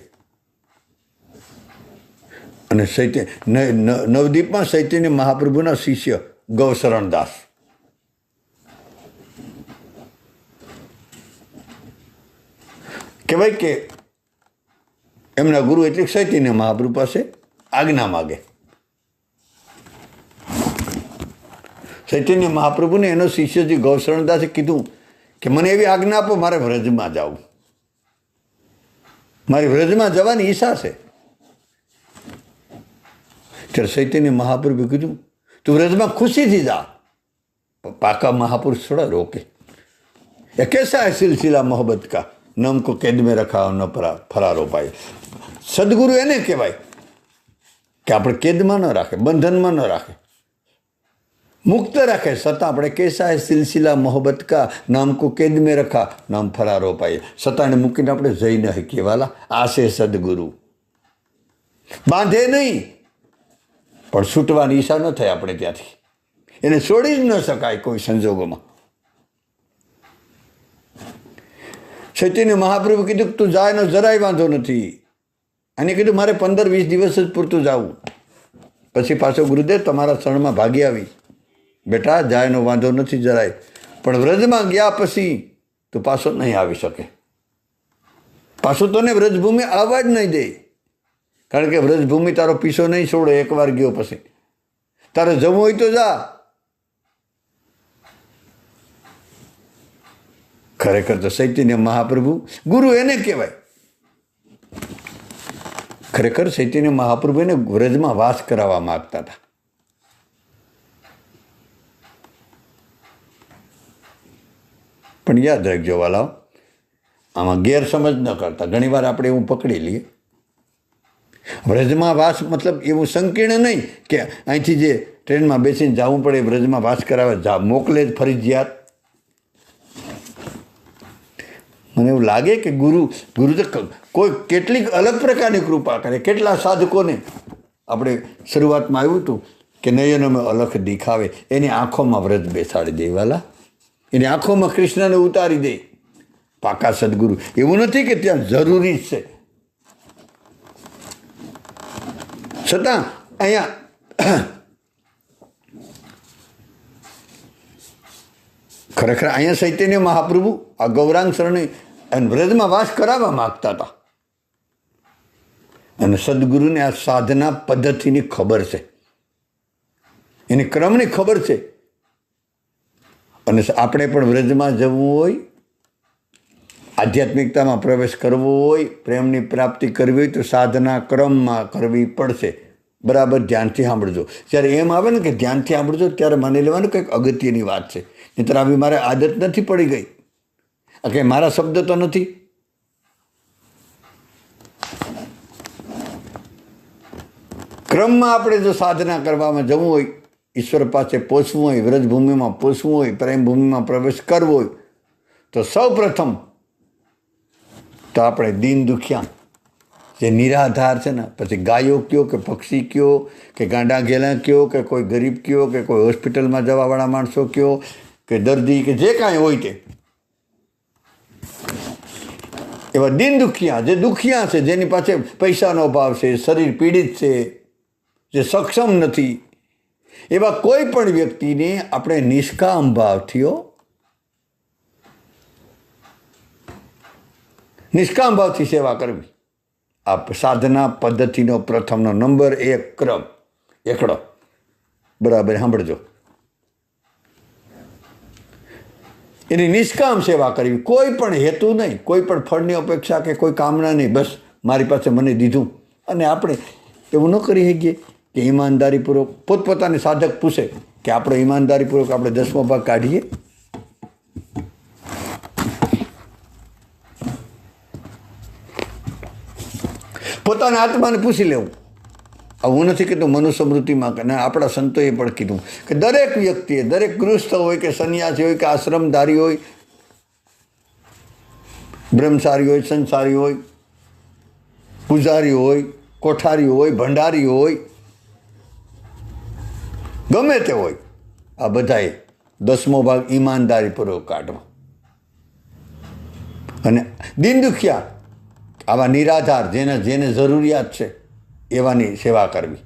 અને નવદીપમાં ચૈતન્ય મહાપ્રભુના શિષ્ય ગૌશરણદાસ, કહેવાય કે એમના ગુરુ એટલે ચૈતન્ય મહાપ્રભુ પાસે આજ્ઞા માગે. ચૈતન્ય મહાપ્રભુને એનો શિષ્ય જે ગૌશરણદાસે કીધું કે મને એવી આજ્ઞા આપો, મારે વ્રજમાં જવું, મારી વ્રજમાં જવાની ઈચ્છા છે. ત્યારે ચૈતન્ય મહાપ્રભુ કીધું તું વ્રજમાં ખુશીથી જા. પાકા મહાપુરુષ થોડા રોકે. એ कैसा है सिलसिला मोहब्बत का, न हमको कैद में रखा न फरारो पाए. સદગુરુ એને કહેવાય કે આપણે કેદમાં ન રાખે, બંધનમાં ન રાખે, મુક્ત રાખે, છતાં આપણે कैसा है सिलसिला मोहब्बत का, न हमको कैद में रखा न हम फरारो पाए. છતાં એને મૂકીને આપણે જઈ ન શકીએ. વાલા, આ છે સદગુરુ. બાંધે નહીં પણ છૂટવાની ઈચ્છા ન થાય આપણે ત્યાંથી, એને છોડી જ ન શકાય કોઈ સંજોગોમાં. ચૈતન્ય મહાપ્રભુ કીધું તું જાય એનો જરાય વાંધો નથી. અને કીધું મારે 15-20 દિવસ જ પૂરતું જવું, પછી પાછો ગુરુદેવ તમારા શરણમાં ભાગી આવી. બેટા જાયનો વાંધો નથી જરાય, પણ વ્રજમાં ગયા પછી તું પાછો નહીં આવી શકે. પાછું તને વ્રજભૂમિ આવવા જ નહીં દે, કારણ કે વ્રજભૂમિ તારો પીછો નહીં છોડે. એકવાર ગયો પછી તારે જવું હોય તો જા. ખરેખર તો ચૈતન્ય મહાપ્રભુ ગુરુ એને કહેવાય. ખરેખર ચૈતન્ય મહાપ્રભુ એને વ્રજમાં વાસ કરાવવા માંગતા હતા. પણ યાદ રાખજો વાલાઓ, આમાં ગેરસમજ ન કરતા. ઘણી વાર આપણે એવું પકડી લઈએ, વ્રજમાં વાસ મતલબ એવું સંકીર્ણ નહીં કે અહીંથી જે ટ્રેનમાં બેસીને જવું પડે, વ્રજમાં વાસ કરાવવા મોકલે જ ફરજિયાત. મને એવું લાગે કે ગુરુ તો કોઈ કેટલીક અલગ પ્રકારની કૃપા કરે. કેટલા સાધકોને આપણે શરૂઆતમાં આવ્યું હતું કે નયનોમાં અલખ દેખાવે, એની આંખોમાં વ્રજ બેસાડી દે. વાલા, એની આંખોમાં કૃષ્ણને ઉતારી દે. પાકા સદગુરુ. એવું નથી કે ત્યાં જરૂરી જ છે, છતાં અહીંયા ખરેખર અહીંયા ચૈતન્ય મહાપ્રભુ આ ગૌરાંગ શરણે અને વ્રજમાં વાસ કરાવવા માગતા હતા. અને સદગુરુને આ સાધના પદ્ધતિની ખબર છે, એની ક્રમની ખબર છે. અને આપણે પણ વ્રજમાં જવું હોય, આધ્યાત્મિકતામાં પ્રવેશ કરવો હોય, પ્રેમની પ્રાપ્તિ કરવી હોય તો સાધના ક્રમમાં કરવી પડશે. બરાબર ધ્યાનથી સાંભળજો. જ્યારે એમ આવે ને કે ધ્યાનથી સાંભળજો, ત્યારે માની લેવાનું કંઈક અગત્યની વાત છે. નહીંતર આવી મારે આદત નથી પડી ગઈ, કે મારા શબ્દ તો નથી. ક્રમમાં આપણે જો સાધના કરવામાં જવું હોય, ઈશ્વર પાસે પહોંચવું હોય, વ્રજભૂમિમાં પહોંચવું હોય, પ્રેમભૂમિમાં પ્રવેશ કરવો હોય, તો સૌ પ્રથમ તો આપણે દીન દુખિયા જે નિરાધાર છે ને, પછી ગાયો કયો કે પક્ષી કયો કે ગાંડા ઘેલા કયો કે કોઈ ગરીબ કયો કે કોઈ હોસ્પિટલમાં જવાવાળા માણસો કયો કે દર્દી કે જે કાંઈ હોય તે, એવા દીન દુખિયા જે દુખિયા છે, જેની પાસે પૈસાનો અભાવ છે, શરીર પીડિત છે, જે સક્ષમ નથી, એવા કોઈ પણ વ્યક્તિને આપણે નિષ્કામ ભાવથી નિષ્કામ ભાવથી સેવા કરવી. આ સાધના પદ્ધતિનો પ્રથમનો નંબર 1 ક્રમ એકડો. બરાબર સાંભળજો. એની નિષ્કામ સેવા કરવી, કોઈ પણ હેતુ નહીં, કોઈ પણ ફળની અપેક્ષા કે કોઈ કામના નહીં. બસ મારી પાસે મને દીધું. અને આપણે એવું ન કરી શકીએ કે ઈમાનદારીપૂર્વક પોતપોતાને સાધક પૂછે કે આપણે ઈમાનદારીપૂર્વક આપણે 10મો ભાગ કાઢીએ. પોતાના આત્માને પૂછી લેવું. હું નથી કીધું મનુસ્મૃતિમાં કે આપણા સંતોએ પણ કીધું કે દરેક વ્યક્તિએ, દરેક ગૃહસ્થ હોય કે સંન્યાસી હોય કે આશ્રમધારી હોય, બ્રહ્મચારી હોય, સંસારી હોય, પૂજારી હોય, કોઠારી હોય, ભંડારી હોય, ગમે તે હોય, આ બધાએ 10મો ભાગ ઈમાનદારીપૂર્વક કાઢવો. અને દીન દુખિયા, આવા નિરાધાર જેને જરૂરિયાત છે એવાની સેવા કરવી,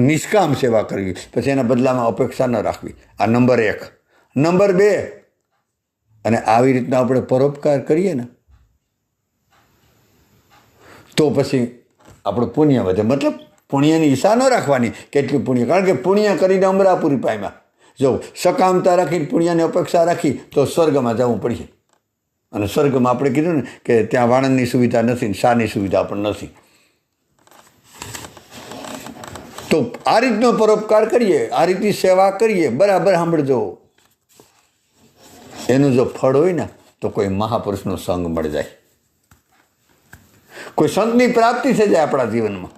નિષ્કામ સેવા કરવી. પછી એના બદલામાં અપેક્ષા ન રાખવી. આ નંબર 1. નંબર 2, અને આવી રીતના આપણે પરોપકાર કરીએ ને તો પછી આપણું પુણ્ય વધે. મતલબ પુણ્યની ઈચ્છા ન રાખવાની કેટલું પુણ્ય, કારણ કે પુણ્ય કરીને અમરાપુરી પામ્યા. જો સકામતા રાખીને પુણ્યની અપેક્ષા રાખી તો સ્વર્ગમાં જવું પડશે. અને સ્વર્ગમાં આપણે કીધું ને કે ત્યાં વાણંદની સુવિધા નથી, શાની સુવિધા પણ નથી. તો આ રીતનો પરોપકાર કરીએ, આ રીતની સેવા કરીએ. બરાબર સાંભળજો. એનું જો ફળ હોય ને તો કોઈ મહાપુરુષનો સંગ મળી જાય, કોઈ સંતની પ્રાપ્તિ થઈ જાય આપણા જીવનમાં.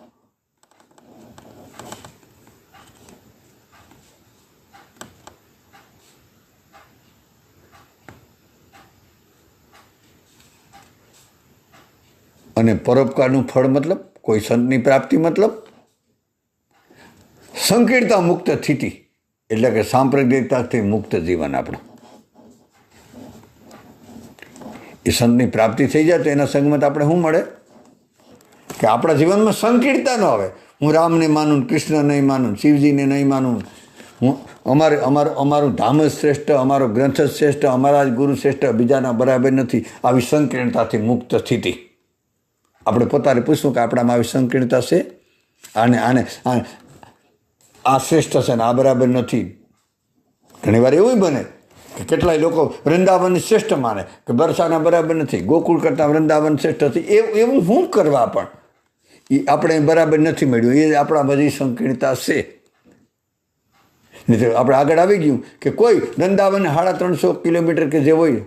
અને પરોપકારનું ફળ મતલબ કોઈ સંતની પ્રાપ્તિ, મતલબ સંકીર્ણતા મુક્ત સ્થિતિ, એટલે કે સાંપ્રદાયિકતાથી મુક્ત જીવન આપણું. એ સંતની પ્રાપ્તિ થઈ જાય તો એના સંગમાં આપણે શું મળે કે આપણા જીવનમાં સંકીર્ણતા ન આવે. હું રામને માનું, કૃષ્ણ નહીં માનું, શિવજીને નહીં માનું, હું અમારું ધામ જ શ્રેષ્ઠ, અમારો ગ્રંથ જ શ્રેષ્ઠ, અમારા જ ગુરુ શ્રેષ્ઠ, બીજાના બરાબર નથી. આવી સંકીર્ણતાથી મુક્ત સ્થિતિ. આપણે પોતાને પૂછવું કે આપણામાં આવી સંકીર્ણતા છે, આને આ શ્રેષ્ઠ છે ને આ બરાબર નથી. ઘણી વાર એવું બને કે કેટલાય લોકો વૃંદાવન શ્રેષ્ઠ માને કે બરસાના બરાબર નથી, ગોકુળ કરતાં વૃંદાવન શ્રેષ્ઠ નથી. એવું શું કરવા, પણ એ આપણે બરાબર નથી મળ્યું. એ આપણા બધી સંકીર્ણતા છે. આપણે આગળ આવી ગયું કે કોઈ વૃંદાવન 350 કિલોમીટર કે જે હોય,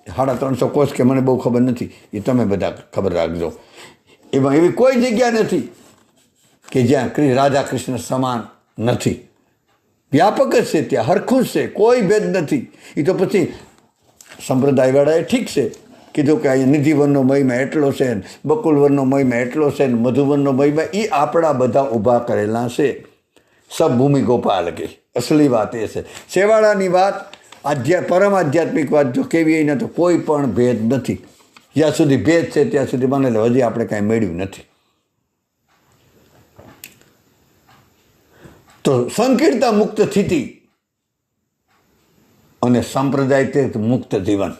350 કોસ કે મને બહુ ખબર નથી, એ તમે બધા ખબર રાખજો. એમાં એવી કોઈ જગ્યા નથી કે જ્યાં રાધા કૃષ્ણ સમાન નથી. વ્યાપક જ છે, ત્યાં હરખું જ છે, કોઈ ભેદ નથી. એ તો પછી સંપ્રદાયવાળાએ ઠીક છે કીધું કે અહીંયા નિધિવનનો મહિમા એટલો છે, બકુલવનનો મહિમા એટલો છે, ને મધુવનનો મહિમા, એ આપણા બધા ઊભા કરેલા છે. સબભૂમિ ગોપાલ કે અસલી વાત એ છે. શેવાળાની વાત, પરમ આધ્યાત્મિક વાત જો કેવી એના તો કોઈ પણ ભેદ નથી. જ્યાં સુધી ભેદ છે ત્યાં સુધી મને હજી આપણે કાંઈ મેળવ્યું નથી. તો સંકીર્ણતા મુક્ત સ્થિતિ અને સાંપ્રદાયિક મુક્ત જીવન.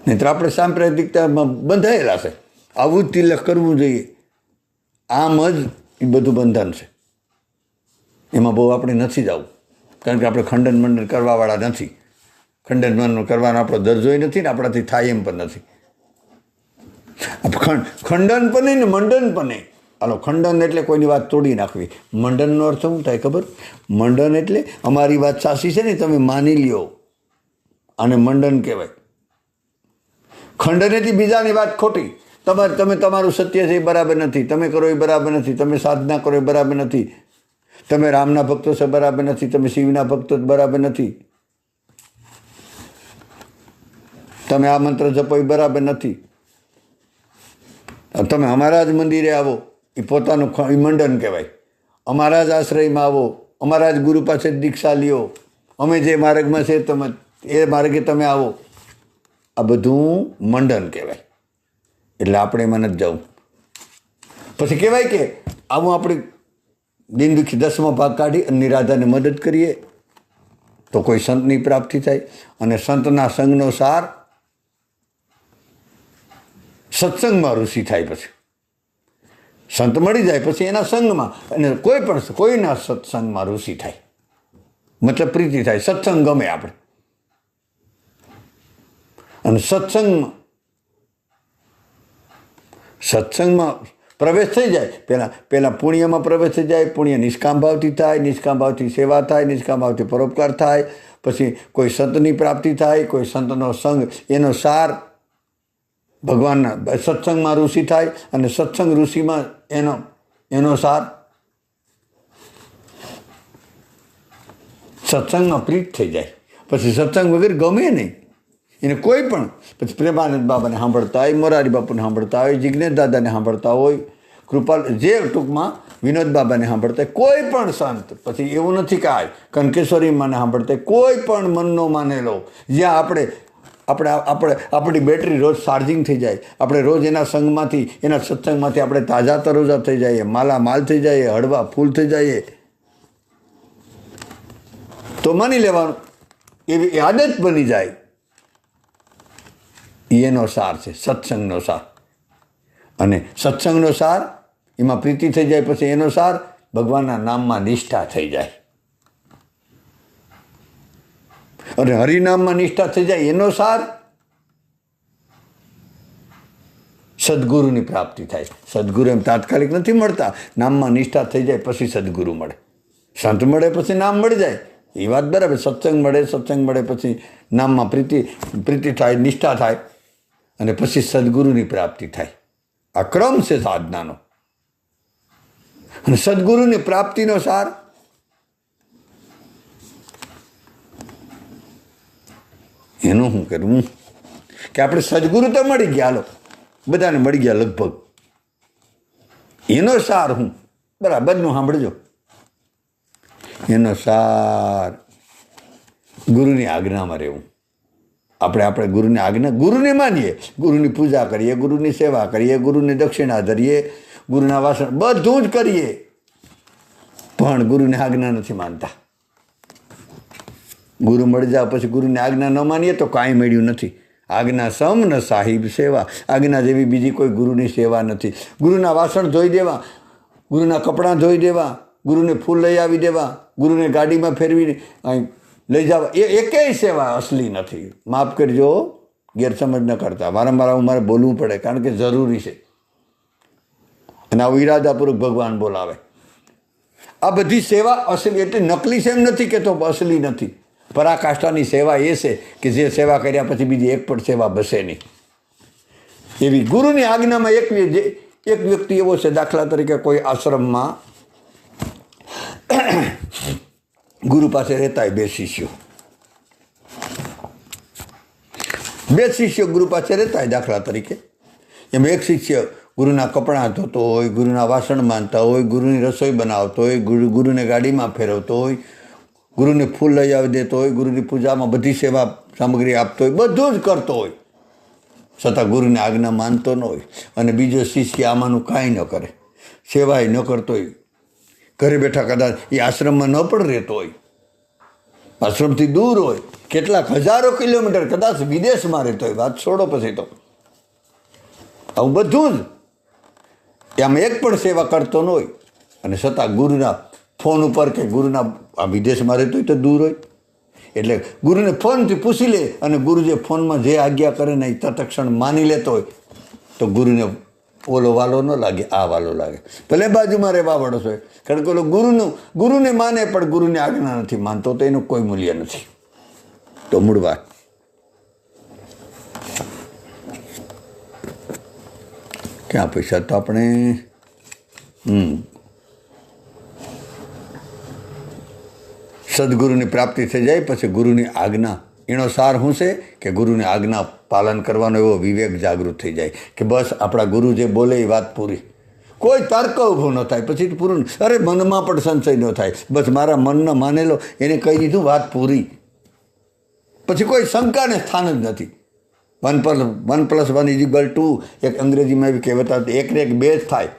નહીંતર આપણે સાંપ્રદાયિકતામાં બંધાયેલા છે. આવું જ તિલક કરવું જોઈએ. આમ જ એ બધું બંધન છે. એમાં બહુ આપણે નથી જવું, કારણ કે આપણે ખંડન મંડન કરવાવાળા નથી. ખંડન મંડન કરવાનો આપણો દરજોય નથી ને આપણાથી થાય એમ પણ નથી. ખંડન પણ નહીં ને મંડન પણ નહીં. હાલો, ખંડન એટલે કોઈની વાત તોડી નાખવી. મંડનનો અર્થ શું થાય ખબર? મંડન એટલે અમારી વાત સાચી છે ને તમે માની લ્યો, આને મંડન કહેવાય. ખંડન એટલે બીજાની વાત ખોટી. તમે તમારું સત્ય છે એ બરાબર નથી, તમે કરો એ બરાબર નથી, તમે સાધના કરો એ બરાબર નથી, તમે રામના ભક્તો છો બરાબર નથી, તમે શિવના ભક્તો બરાબર નથી, તમે આ મંત્ર જપો એ બરાબર નથી, તમે અમારા જ મંદિરે આવો એ પોતાનું મંડન કહેવાય. અમારા જ આશ્રયમાં આવો, અમારા જ ગુરુ પાસે દીક્ષા લ્યો, અમે જે માર્ગમાં છે તમે એ માર્ગે તમે આવો. આ બધું મંડન કહેવાય. એટલે આપણે એમાં નથી જવું. પછી કહેવાય કે આવું આપણે દિન દુઃખી 10મો ભાગ કાઢી અને નિરાધાને મદદ કરીએ. તો કોઈ સંતની પ્રાપ્તિ થાય. અને સંતના સંગનો સાર સત્સંગમાં ઋષિ થાય. પછી સંત મળી જાય પછી એના સંગમાં, અને કોઈના સત્સંગમાં ઋષિ થાય, મતલબ પ્રીતિ થાય, સત્સંગ ગમે આપણે. અને સત્સંગમાં પ્રવેશ થઈ જાય, પહેલાં પુણ્યમાં પ્રવેશ થઈ જાય. પુણ્ય નિષ્કામ ભાવથી થાય, નિષ્કામ ભાવથી સેવા થાય, નિષ્કામ ભાવથી પરોપકાર થાય. પછી કોઈ સંતની પ્રાપ્તિ થાય, કોઈ સંતનો સંગ, એનો સાર ભગવાનના સત્સંગમાં ઋષિ થાય. અને સત્સંગ ઋષિમાં એનો સાર સત્સંગમાં પ્રીત થઈ જાય. પછી સત્સંગ વગર ગમે નહીં એને કોઈ પણ. પછી પ્રેમાનંદ બાબાને સાંભળતા હોય, મોરારી બાપુને સાંભળતા હોય, જિજ્ઞેશ દાદાને સાંભળતા હોય, કૃપાલ, જે ટૂંકમાં વિનોદ બાબાને સાંભળતા હોય, કોઈ પણ સંત. પછી એવું નથી કે આ કનકેશ્વરી માને સાંભળતા, કોઈ પણ મનનો માનેલો, જ્યાં આપણી બેટરી રોજ ચાર્જિંગ થઈ જાય, આપણે રોજ એના સંગમાંથી, એના સત્સંગમાંથી આપણે તાજા તરોજા થઈ જઈએ, માલ થઈ જઈએ, હળવા ફૂલ થઈ જઈએ, તો માની લેવાનું એવી આદત બની જાય. એનો સાર છે સત્સંગનો સાર. અને સત્સંગનો સાર, એમાં પ્રીતિ થઈ જાય. પછી એનો સાર ભગવાનના નામમાં નિષ્ઠા થઈ જાય. અને હરિનામમાં નિષ્ઠા થઈ જાય. એનો સાર સદગુરુની પ્રાપ્તિ થાય. સદગુરુ એમ તાત્કાલિક નથી મળતા, નામમાં નિષ્ઠા થઈ જાય પછી સદગુરુ મળે. સંત મળે પછી નામ મળી જાય, એ વાત બરાબર. સત્સંગ મળે પછી નામમાં પ્રીતિ થાય, નિષ્ઠા થાય, અને પછી સદગુરુની પ્રાપ્તિ થાય. આ ક્રમ છે સાધનાનો. અને સદગુરુની પ્રાપ્તિનો સાર એનું શું કરવું કે આપણે સદગુરુ તો મળી ગયા, હાલો બધાને મળી ગયા લગભગ. એનો સાર હું બરાબરનું સાંભળજો. એનો સાર ગુરુની આજ્ઞામાં રહેવું. આપણે ગુરુની આજ્ઞા, ગુરુને માનીએ, ગુરુની પૂજા કરીએ, ગુરુની સેવા કરીએ, ગુરુની દક્ષિણા ધરીએ, ગુરુના વાસણ બધું જ કરીએ, પણ ગુરુની આજ્ઞા નથી માનતા. ગુરુ મળી જાય પછી ગુરુની આજ્ઞા ન માનીએ તો કાંઈ મળ્યું નથી. આજ્ઞા સમ ન સાહિબ સેવા. આજ્ઞા જેવી બીજી કોઈ ગુરુની સેવા નથી. ગુરુના વાસણ ધોઈ દેવા, ગુરુના કપડાં ધોઈ દેવા, ગુરુને ફૂલ લઈ આવી દેવા, ગુરુને ગાડીમાં ફેરવીને લઈ જવા, એ એકેય સેવા અસલી નથી. માફ કરજો, ગેરસમજ ન કરતા. વારંવાર મારે બોલવું પડે, કારણ કે જરૂરી છે. અને આવું ઈરાદાપૂર્વક ભગવાન બોલાવે. આ બધી સેવા અસલી, એટલે નકલી છે એમ નથી કે તો અસલી નથી. પરાકાષ્ઠાની સેવા એ છે કે જે સેવા કર્યા પછી બીજી એક પણ સેવા બસે નહીં. એવી ગુરુની આજ્ઞામાં એક વ્યક્તિ એવો છે, દાખલા તરીકે કોઈ આશ્રમમાં ગુરુ પાસે રહેતા હોય બે શિષ્યો ગુરુ પાસે રહેતા હોય. દાખલા તરીકે એમાં એક શિષ્ય ગુરુના કપડાં ધોતો હોય, ગુરુના વાસણ માનતા હોય, ગુરુની રસોઈ બનાવતો હોય, ગુરુને ગાડીમાં ફેરવતો હોય, ગુરુને ફૂલ લઈ આવી દેતો હોય, ગુરુની પૂજામાં બધી સેવા સામગ્રી આપતો હોય, બધું જ કરતો હોય, છતાં ગુરુની આજ્ઞા માનતો ન હોય. અને બીજો શિષ્ય આમાંનું કાંઈ ન કરે, સેવાય ન કરતો હોય, ઘરે બેઠા કદાચ એ આશ્રમમાં ન પણ રહેતો હોય, આશ્રમથી દૂર હોય, કેટલાક હજારો કિલોમીટર, કદાચ વિદેશમાં રહેતો હોય, વાત છોડો પછી તો. આવું બધું જ આમાં એક પણ સેવા કરતો ન હોય, અને છતાં ગુરુના ફોન ઉપર કે ગુરુના આ વિદેશમાં રહેતો હોય તો દૂર હોય, એટલે ગુરુને ફોનથી પૂછી લે, અને ગુરુ જે ફોનમાં જે આજ્ઞા કરે ને એ તત્ક્ષણ માની લેતો હોય, તો ગુરુને ઓલો વાલો ન લાગે, આ વાલો લાગે. ભલે બાજુમાં રહેવા વાળો હોય, કારણ કે ઓલો ગુરુને માને પણ ગુરુની આજ્ઞા નથી માનતો, તો એનું કોઈ મૂલ્ય નથી. તો મૂળ વાત ક્યાં પૈસા તો આપણે સદગુરુની પ્રાપ્તિ થઈ જાય પછી ગુરુની આજ્ઞા, એનો સાર શું છે કે ગુરુની આજ્ઞા પાલન કરવાનો એવો વિવેક જાગૃત થઈ જાય કે બસ આપણા ગુરુ જે બોલે એ વાત પૂરી. કોઈ તર્ક ઊભો ન થાય, પછી પૂરું. અરે મનમાં પણ સંશય ન થાય, બસ મારા મનનો માનેલો એને કહી દીધું, વાત પૂરી. પછી કોઈ શંકાને સ્થાન જ નથી. 1 + 1 = 2 એક અંગ્રેજીમાં એવી કહેવત હતી, 1 ને 1 2 જ થાય.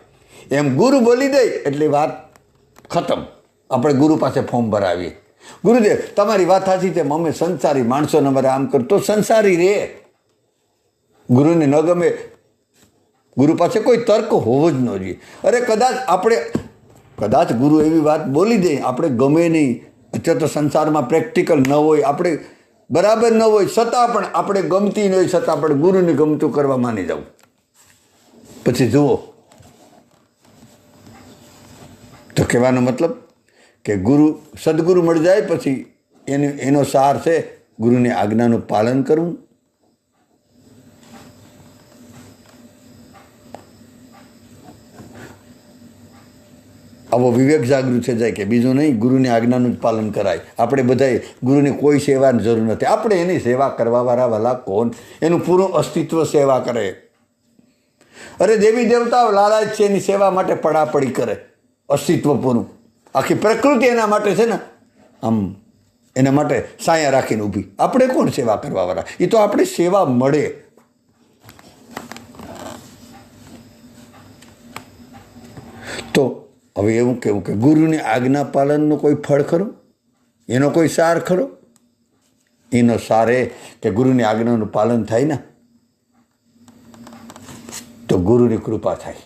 એમ ગુરુ બોલી દે એટલે વાત ખતમ. આપણે ગુરુ પાસે ફોર્મ ભરાવીએ. ગુરુદેવ તમારી વાત સાચી છે, અમે સંસારી માણસોને અમારે આમ કર તો સંસારી રે. ગુરુને ન ગમે, ગુરુ પાસે કોઈ તર્ક હોવો જ ન જોઈએ. અરે કદાચ ગુરુ એવી વાત બોલી દે, આપણે ગમે નહીં, અત્યારે તો સંસારમાં પ્રેક્ટિકલ ન હોય, આપણે બરાબર ન હોય, છતાં પણ આપણે ગમતી ન હોય, છતાં પણ ગુરુને ગમતું કરવા માની જવું. પછી જુઓ, તો કહેવાનો મતલબ કે સદગુરુ મળી જાય પછી એનો સાર છે ગુરુની આજ્ઞાનું પાલન કરવું. આવો વિવેક જાગૃત થઈ જાય કે બીજું નહીં, ગુરુની આજ્ઞાનું જ પાલન કરાય. આપણે બધાએ ગુરુની કોઈ સેવાની જરૂર નથી. આપણે એની સેવા કરવાવાળા વાલા કોણ? એનું પૂરું અસ્તિત્વ સેવા કરે. અરે દેવી દેવતાઓ લાલાય છે એની સેવા માટે પડાપડી કરે, અસ્તિત્વ પૂરું. આખી પ્રકૃતિ એના માટે છે ને, આમ એના માટે સાયા રાખીને ઊભી. આપણે કોણ સેવા કરવાવાળા? એ તો આપણે સેવા મળે. તો હવે એવું કેવું કે ગુરુની આજ્ઞા પાલનનો કોઈ ફળ ખરો? એનો કોઈ સાર ખરો? એનો સાર એ કે ગુરુની આજ્ઞાનું પાલન થાય ને તો ગુરુની કૃપા થાય.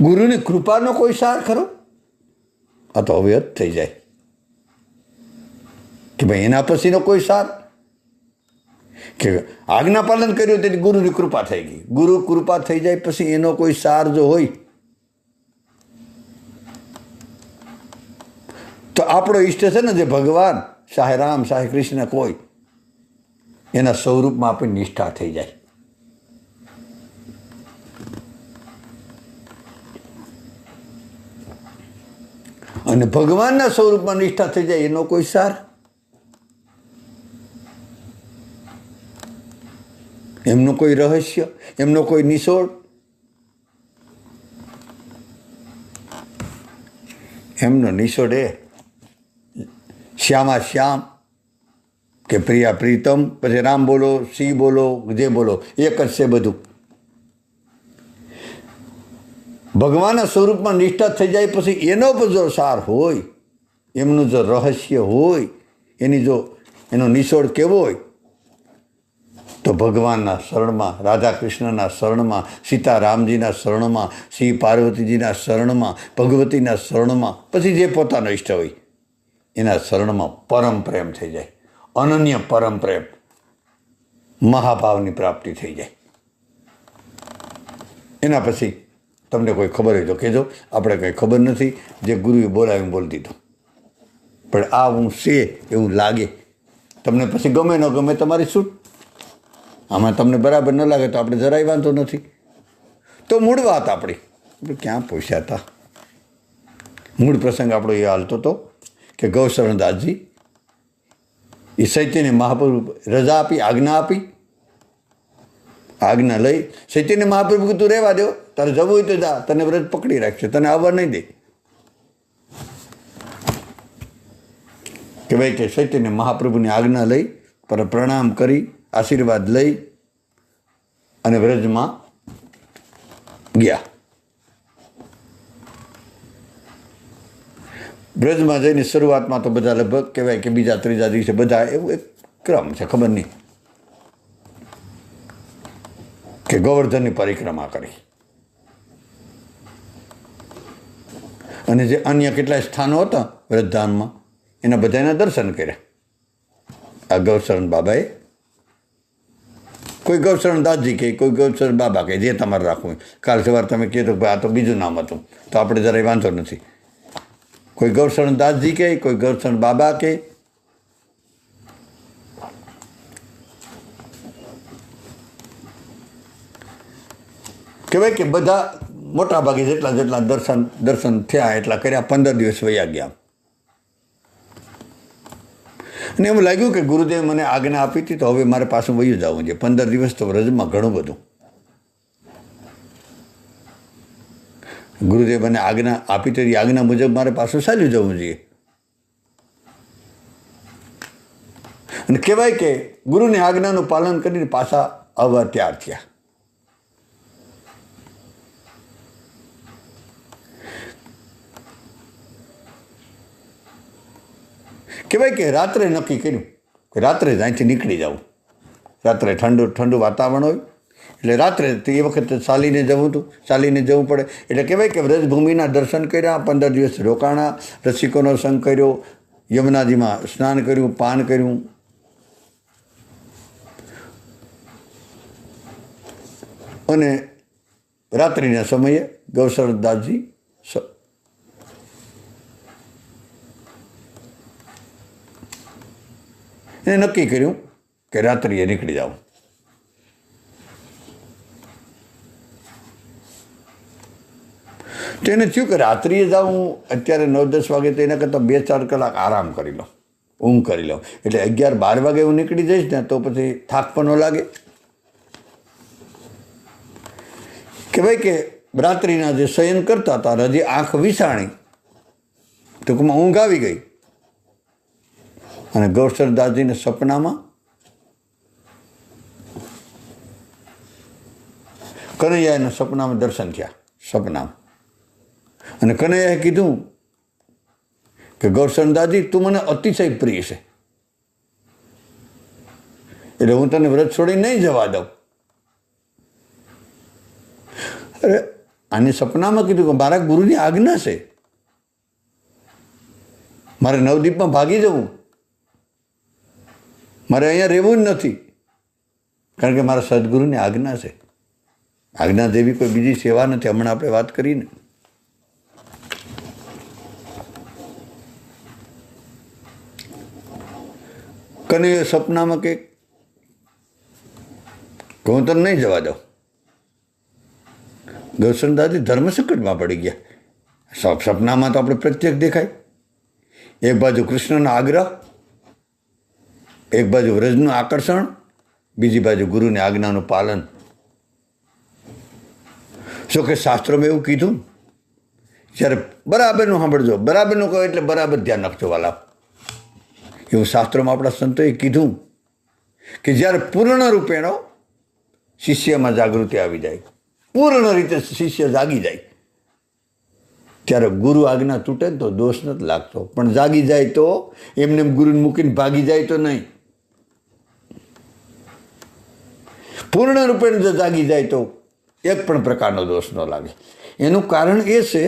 ગુરુની કૃપાનો કોઈ સાર ખરો? આ તો હવે જ થઈ જાય કે ભાઈ એના પછીનો કોઈ સાર, કે આજ્ઞા પાલન કર્યું તેથી ગુરુની કૃપા થઈ ગઈ. ગુરુ કૃપા થઈ જાય પછી એનો કોઈ સાર જો હોય તો આપણો ઈષ્ટ છે ને જે ભગવાન, ચાહે રામ ચાહે કૃષ્ણ, કોઈ એના સ્વરૂપમાં આપણી નિષ્ઠા થઈ જાય. અને ભગવાનના સ્વરૂપમાં નિષ્ઠા થઈ જાય એનો કોઈ સાર, એમનું કોઈ રહસ્ય, એમનો કોઈ નિચોડ, એમનો નિચોડ એ શ્યામા શ્યામ કે પ્રિયા પ્રીતમ, પછી રામ બોલો, સિંહ બોલો, જે બોલો એક જ છે બધું. ભગવાનના સ્વરૂપમાં નિષ્ઠા થઈ જાય પછી એનો પણ જો સાર હોય, એમનું જો રહસ્ય હોય, એનો નિચોડ કેવો હોય, તો ભગવાનના શરણમાં, રાધા કૃષ્ણના શરણમાં, સીતારામજીના શરણમાં, શ્રી પાર્વતીજીના શરણમાં, ભગવતીના શરણમાં, પછી જે પોતાનો ઈષ્ટ હોય એના શરણમાં પરમ પ્રેમ થઈ જાય. અનન્ય પરમ પ્રેમ, મહાભાવની પ્રાપ્તિ થઈ જાય. એના પછી તમને કોઈ ખબર હોય તો કહેજો. આપણે કંઈ ખબર નથી, જે ગુરુએ બોલાવીને બોલી દીધું. પણ આ હું છે એવું લાગે તમને, પછી ગમે ન ગમે તમારી છૂટ. આમાં તમને બરાબર ન લાગે તો આપણે જરાય વાંધો નથી. તો મૂળ વાત આપણી ક્યાં પહોંચ્યા હતા? મૂળ પ્રસંગ આપણો એ હાલતો હતો કે ગૌશરણદાસજી એ ચૈતન્ય મહાપ્રભુ રજા આપી, આજ્ઞા આપી. આજ્ઞા લઈ ચૈતન્ય મહાપ્રભુ કીધું રહેવા દો, તારે જવું હોય તો જા, તને વ્રત પકડી રાખશે, તને આવવા નહીં દે. કે ભાઈ કે ચૈતન્ય મહાપ્રભુની આજ્ઞા લઈ, પર પ્રણામ કરી, આશીર્વાદ લઈ અને વ્રજમાં ગયા. બ્રજમાં જઈને શરૂઆતમાં તો બધા લગભગ કહેવાય કે બીજા ત્રીજા દિવસે બધા એવું એક ક્રમ છે, ખબર નહીં, કે ગોવર્ધનની પરિક્રમા કરી અને જે અન્ય કેટલાય સ્થાનો હતા વ્રજધામમાં એના બધાના દર્શન કર્યા. આ ગૌશરણ બાબાએ, કોઈ ગૌશરણ દાસજી કહે, કોઈ ગૌશરણ બાબા કહે, જે તમારે રાખવું. કાલ સવારે તમે કહેતો ભાઈ આ તો બીજું નામ હતું તો આપણે જરાય વાંધો નથી. કોઈ ગૌશરણ દાસજી કહે, કોઈ ગૌશરણ બાબા કહે. કહેવાય કે બધા મોટા ભાગે જેટલા દર્શન થયા એટલા કર્યા. 15 દિવસ વયા ગયા અને એવું લાગ્યું કે ગુરુદેવ મને આજ્ઞા આપી હતી તો હવે મારે પાછું વયું જવું છે. 15 દિવસ તો વ્રજમાં ઘણું બધું. ગુરુદેવ મને આજ્ઞા આપી તો આજ્ઞા મુજબ મારે પાછું ચાલ્યું જવું જોઈએ. અને કહેવાય કે ગુરુની આજ્ઞાનું પાલન કરીને પાછા આવવા તૈયાર થયા. કહેવાય કે રાત્રે નક્કી કર્યું કે રાત્રે જ અહીંથી નીકળી જવું. રાત્રે ઠંડુ ઠંડુ વાતાવરણ હોય એટલે રાત્રે એ વખતે ચાલીને જવું હતું, ચાલીને જવું પડે એટલે કહેવાય કે વ્રજભૂમિના દર્શન કર્યા, 15 દિવસ રોકાણા, રસિકોનો સંગ કર્યો, યમુનાજીમાં સ્નાન કર્યું, પાન કર્યું. અને રાત્રિના સમયે ગૌસરદાસજી એને નક્કી કર્યું કે રાત્રિએ નીકળી જાવ. તો એને થયું કે રાત્રિએ જાઉં અત્યારે 9-10 વાગે તો એના કરતાં 2-4 કલાક આરામ કરી લો, ઊંઘ કરી લો, એટલે 11-12 વાગે હું નીકળી જઈશ ને તો પછી થાક પણ ન લાગે. કહેવાય કે રાત્રિના જે શયન કરતા હતા હજી આંખ વિસાણી, ટૂંકમાં ઊંઘ આવી ગઈ અને ગૌસરદાસજીને સપનામાં કનૈયાના સપનામાં દર્શન થયા, સપનામાં. અને કનૈયાએ કીધું કે ગૌસરદાસજી તું મને અતિશય પ્રિય છે, એટલે હું તને વ્રત છોડી નહીં જવા દઉં. અરે આને સપનામાં કીધું કે મારા ગુરુની આજ્ઞા છે, મારે નવદીપમાં ભાગી જવું, મારે અહીંયા રહેવું જ નથી, કારણ કે મારા સદગુરુની આજ્ઞા છે. આજ્ઞા જેવી કોઈ બીજી સેવા નથી, હમણાં આપણે વાત કરીને. કનૈયો સપનામાં કે હું તને નહીં જવા દઉં. ગૌસરદાસજી ધર્મ સંકટમાં પડી ગયા. સપનામાં તો આપણે પ્રત્યક્ષ દેખાય, એક બાજુ કૃષ્ણનો આગ્રહ, એક બાજુ વ્રજનું આકર્ષણ, બીજી બાજુ ગુરુની આજ્ઞાનું પાલન. શું કે શાસ્ત્રોમાં એવું કીધું, જ્યારે બરાબરનું સાંભળજો, બરાબરનું કહો એટલે બરાબર ધ્યાન રાખજો વાલા. એવું શાસ્ત્રોમાં આપણા સંતોએ કીધું કે જ્યારે પૂર્ણ રૂપેણો શિષ્યમાં જાગૃતિ આવી જાય, પૂર્ણ રીતે શિષ્ય જાગી જાય, ત્યારે ગુરુ આજ્ઞા તૂટે ને તો દોષ નથી લાગતો, પણ જાગી જાય તો એમને ગુરુને મૂકીને ભાગી જાય તો નહીં. પૂર્ણ રૂપે જો જાગી જાય તો એક પણ પ્રકારનો દોષ ન લાગે. એનું કારણ એ છે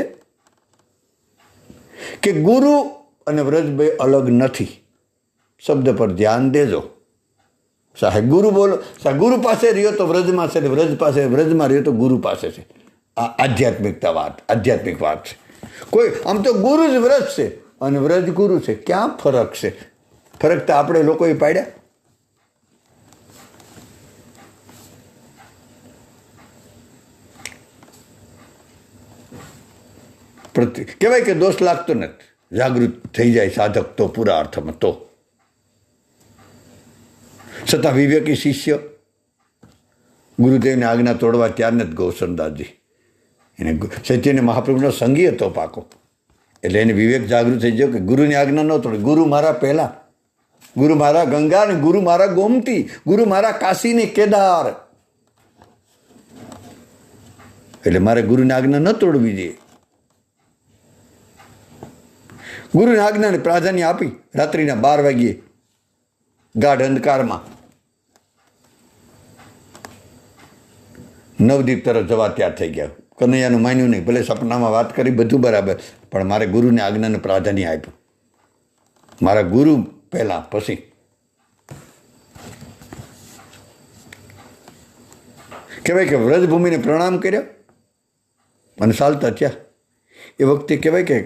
કે ગુરુ અને વ્રજ બે અલગ નથી. શબ્દ પર ધ્યાન દેજો. સાહેબ ગુરુ બોલો, સાહેબ ગુરુ પાસે રહ્યો તો વ્રજમાં છે, વ્રજ પાસે વ્રજમાં રહ્યો તો ગુરુ પાસે છે. આ આધ્યાત્મિકતા વાત, આધ્યાત્મિક વાત છે. કોઈ આમ તો ગુરુ જ વ્રજ છે અને વ્રજ ગુરુ છે, ક્યાં ફરક છે? ફરક તો આપણે લોકોએ પાડ્યા. કહેવાય કે દોષ લાગતો નથી, જાગૃત થઈ જાય સાધક તો પૂરા અર્થમાં. તો છતાં વિવેકી શિષ્ય ગુરુદેવની આજ્ઞા તોડવા ત્યાર નથી ગૌસરદાસજી. એને ચૈતન્ય મહાપ્રભુનો સંગી હતો પાકો, એટલે એને વિવેક જાગૃત થઈ ગયો કે ગુરુની આજ્ઞા ન તોડે. ગુરુ મારા પહેલા, ગુરુ મારા ગંગા ને ગુરુ મારા ગોમતી, ગુરુ મારા કાશી ને કેદાર, એટલે મારે ગુરુની આજ્ઞા ન તોડવી જોઈએ. ગુરુની આજ્ઞાને પ્રાધાન્ય આપી રાત્રિના 12 વાગ્યે ગાઢ અંધકારમાં નવદીપ તરફ જવા તૈયાર થઈ ગયા. કનૈયાનું માન્યું નહીં, ભલે સપનામાં વાત કરી બધું બરાબર, પણ મારે ગુરુની આજ્ઞાને પ્રાધાન્ય આપ્યું. મારા ગુરુ પહેલાં, પછી કહેવાય કે વ્રજભૂમિને પ્રણામ કર્યા અને ચાલતા થયા. એ વખતે કહેવાય કે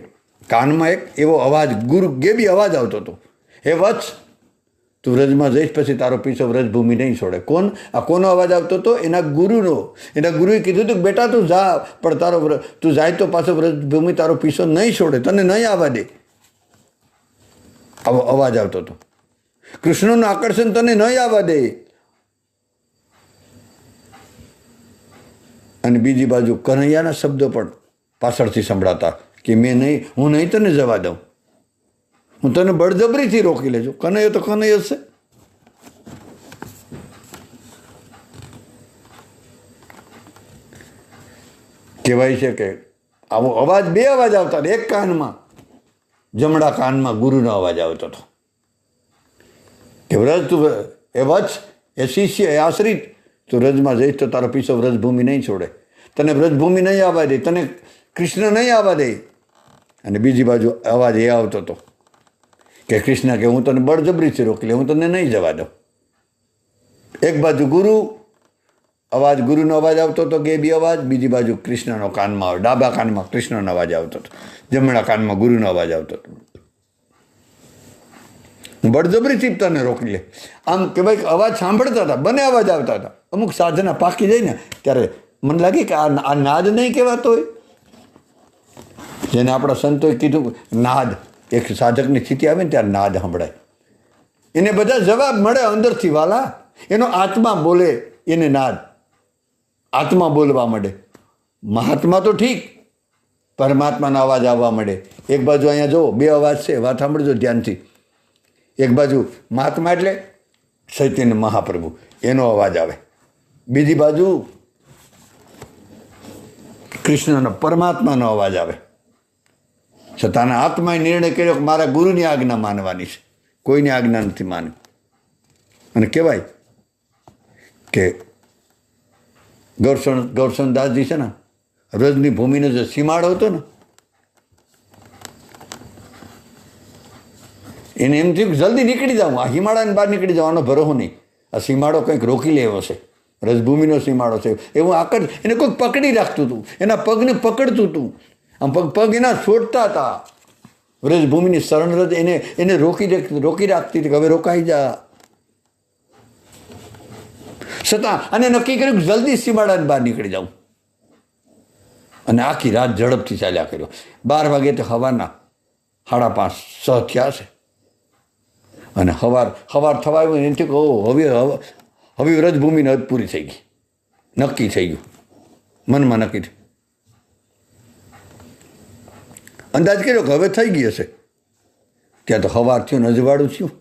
કાનમાં એક એવો અવાજ, ગુરુ ગેબી અવાજ આવતો હતો, હે વત્સ તું વ્રજમાં જઈશ પછી તારો પીછો વ્રજભૂમિ નહીં છોડે. આ કોનો અવાજ આવતો હતો? એના ગુરુનો. એના ગુરુએ કીધું હતું કે બેટા તું જા, પણ તું જાય તો પાછો વ્રજભૂમિ તારો પીછો નહીં છોડે, તને નહીં આવવા દે. આવો અવાજ આવતો હતો. કૃષ્ણનું આકર્ષણ તને નહીં આવવા દે. અને બીજી બાજુ કનૈયાના શબ્દો પણ પાછળથી સંભળાતા કે હું નહીં તને જવા દઉં, હું તને બળજબરીથી રોકી લેજો. કનૈયો તો કનૈયો છે. કહેવાય છે કે આવો અવાજ, બે અવાજ આવતા. એક કાનમાં, જમણા કાનમાં ગુરુનો અવાજ આવતો હતો, કે વ્રજ તું એ વત્સ, એ શિષ્ય, એ આશ્રિત, તું વ્રજમાં જઈશ તો તારો પીછો વ્રજભૂમિ નહીં છોડે, તને વ્રજભૂમિ નહીં આવવા દે, તને કૃષ્ણ નહીં આવવા દે. અને બીજી બાજુ અવાજ એ આવતો હતો કે કૃષ્ણ કે હું તને બળજબરીથી રોકી લે, હું તને નહીં જવા દઉં. એક બાજુ ગુરુનો અવાજ આવતો હતો, કે બી અવાજ, બીજી બાજુ કૃષ્ણનો કાનમાં આવે, ડાબા કાનમાં કૃષ્ણનો અવાજ આવતો હતો, જમણા કાનમાં ગુરુનો અવાજ આવતો હતો. બળજબરીથી તને રોકી લે. આમ કે ભાઈ અવાજ સાંભળતા હતા, બંને અવાજ આવતા હતા. અમુક સાધના પાકી જાય ને ત્યારે મને લાગે કે આ નાદ નહીં કહેવાતો હોય, જેને આપણા સંતોએ કીધું નાદ. એક સાધકની સ્થિતિ આવે ને ત્યારે નાદ સંભળાય, એને બધા જવાબ મળે અંદરથી વાલા. એનો આત્મા બોલે, એને નાદ, આત્મા બોલવા માંડે. મહાત્મા તો ઠીક, પરમાત્માનો અવાજ આવવા માંડે. એક બાજુ અહીંયા જુઓ, બે અવાજ છે, વાત સાંભળજો ધ્યાનથી. એક બાજુ મહાત્મા એટલે ચૈતન્ય મહાપ્રભુ, એનો અવાજ આવે. બીજી બાજુ કૃષ્ણનો પરમાત્માનો અવાજ આવે. છતાંના આત્માએ નિર્ણય કર્યો કે મારા ગુરુની આજ્ઞા માનવાની છે, કોઈની આજ્ઞા નથી માની. અને કહેવાય કે ગૌરસનદાસજી છે ને, વ્રજની ભૂમિનો જે સીમાડો હતો ને, એને એમ થયું કે જલ્દી નીકળી જાઉં, આ હિમાળાની બહાર નીકળી જવાનો ભરોસો નહીં, આ સીમાડો કંઈક રોકી લેવો છે, રજભૂમિનો સીમાડો છે. એવું આકર એને કોઈક પકડી રાખતું હતું, એના પગને પકડતું હતું, આમ પગ એના છોડતા હતા. વ્રજભૂમિની શરણરજ એને રોકી રાખતી હતી કે હવે રોકાઈ જા. છતાં અને નક્કી કર્યું કે જલ્દી સીમાડાની બહાર નીકળી જાઉં. અને આખી રાત ઝડપથી ચાલ્યા કર્યો. 12 વાગે તો હવાના 5:30 થયા છે. અને સવાર થવા આવ્યું એનાથી કહો હવે વ્રજભૂમિની હદ પૂરી થઈ ગઈ, નક્કી થઈ ગયું, મનમાં નક્કી થયું. અંદાજ કર્યો કે હવે થઈ ગઈ હશે. ત્યાં તો સવાર થયું, અજવાળું થયું.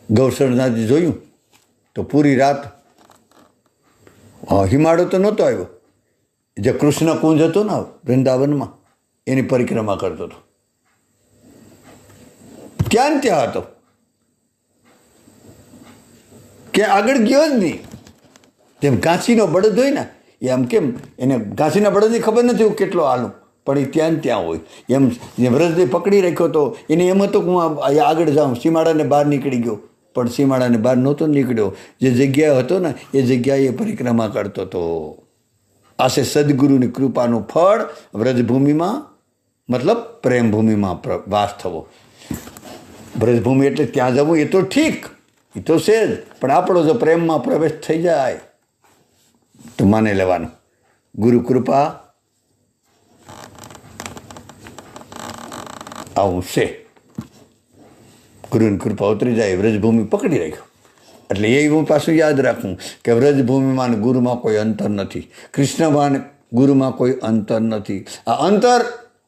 ગૌસરનાથજી જોયું તો પૂરી રાત હિમાળો તો નહોતો આવ્યો, જે કૃષ્ણ કુંજ હતો ને વૃંદાવનમાં, એની પરિક્રમા કરતો હતો. ત્યાં હતો કે આગળ ગયો જ નહીં. જેમ ઘાસીનો બળદ હોય ને, એ આમ કેમ એને ઘાસીના બળદની ખબર નથી હું કેટલો હાલું, પણ એ ત્યાં હોય. એમ વ્રજને પકડી રાખ્યો હતો, એને એમ હતું કે હું આગળ જાઉં, સીમાડાને બહાર નીકળી ગયો, પણ સીમાડાને બહાર નહોતો નીકળ્યો. જે જગ્યાએ હતો ને એ જગ્યાએ પરિક્રમા કરતો હતો. આશે સદગુરુની કૃપાનું ફળ વ્રજભૂમિમાં, મતલબ પ્રેમભૂમિમાં વાસ થવો. વ્રજભૂમિ એટલે ત્યાં જવું એ તો ઠીક, એ તો છે જ, પણ આપણો જો પ્રેમમાં પ્રવેશ થઈ જાય તો માની લેવાનું ગુરુ કૃપા આવું છે. ગુરુની કૃપા ઉતરી જાય, વ્રજભૂમિ પકડી રાખ્યો. એટલે એ હું પાછું યાદ રાખું કે વ્રજભૂમિમાં અને ગુરુમાં કોઈ અંતર નથી, કૃષ્ણમાં ગુરુમાં કોઈ અંતર નથી. આ અંતર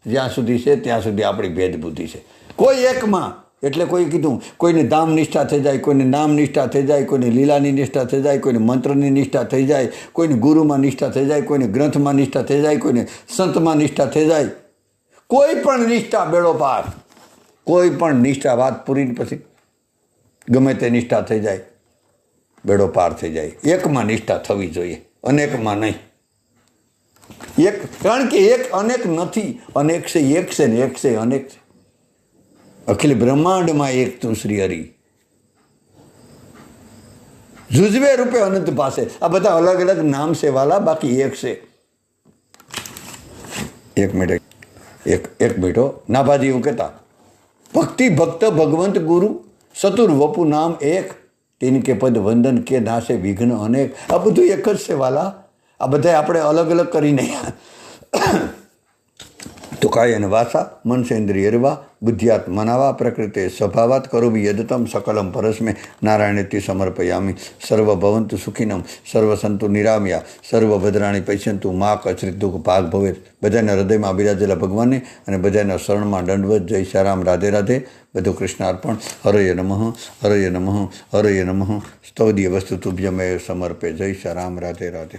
જ્યાં સુધી છે ત્યાં સુધી આપણી ભેદબુદ્ધિ છે. કોઈ એકમાં, એટલે કોઈ કીધું કોઈને ધામ નિષ્ઠા થઈ જાય, કોઈને નામ નિષ્ઠા થઈ જાય, કોઈને લીલાની નિષ્ઠા થઈ જાય, કોઈને મંત્રની નિષ્ઠા થઈ જાય, કોઈને ગુરુમાં નિષ્ઠા થઈ જાય, કોઈને ગ્રંથમાં નિષ્ઠા થઈ જાય, કોઈને સંતમાં નિષ્ઠા થઈ જાય. કોઈ પણ નિષ્ઠા બેડો પાર, કોઈ પણ નિષ્ઠા વાત પૂરી પછી ગમે તે નિષ્ઠા થઈ જાય, બેડો પાર થઈ જાય. એકમાં નિષ્ઠા થવી જોઈએ, અનેકમાં નહીં. કારણ કે એક અનેક નથી, અનેક છે એક છે ને એક છે અનેક છે. અખિલ બ્રહ્માંડમાં એક તું શ્રી હરિ, જુજવે રૂપે અનંત પાસે. આ બધા અલગ અલગ નામ છે વાલા, બાકી એક છે. એક મિનિટો નાભાજી એવું કહેતા, ભક્તિ ભક્ત ભગવંત ગુરુ સતુર વપુ નામ એક, તીન કે પદ વંદન કે નાશે વિઘ્ન અનેક. આ બધું એક જ છે વાલા. આ બધા આપણે અલગ અલગ કરીને તો કાય અને વાસા મનસેન્દ્રિયર્વા બુદ્ધિયાત મનાવા પ્રકૃતે સ્વભાવાત કરોમી યદતમ સકલમ પરસ્મે નારાયણેતિ સમર્પયામી. સર્વ ભવંતુ સુખિનમ, સર્વ સંતુ નિરામ્યા, સર્વ ભદ્રાણી પૈસંતુ, મા કચરિત દુઃખ ભાગ ભવે. બધાના હૃદયમાં બિરાજેલા ભગવાનને અને બધાના શરણમાં દંડવત. જય શ્યારામ, રાધે રાધે. બધું કૃષ્ણાર્પણ. હરય નમઃ, હરય નમઃ, હરય નમઃ. સ્તૌદીય વસ્તુ તુભ્યમેવ સમર્પે. જય શ્યારામ, રાધે રાધે.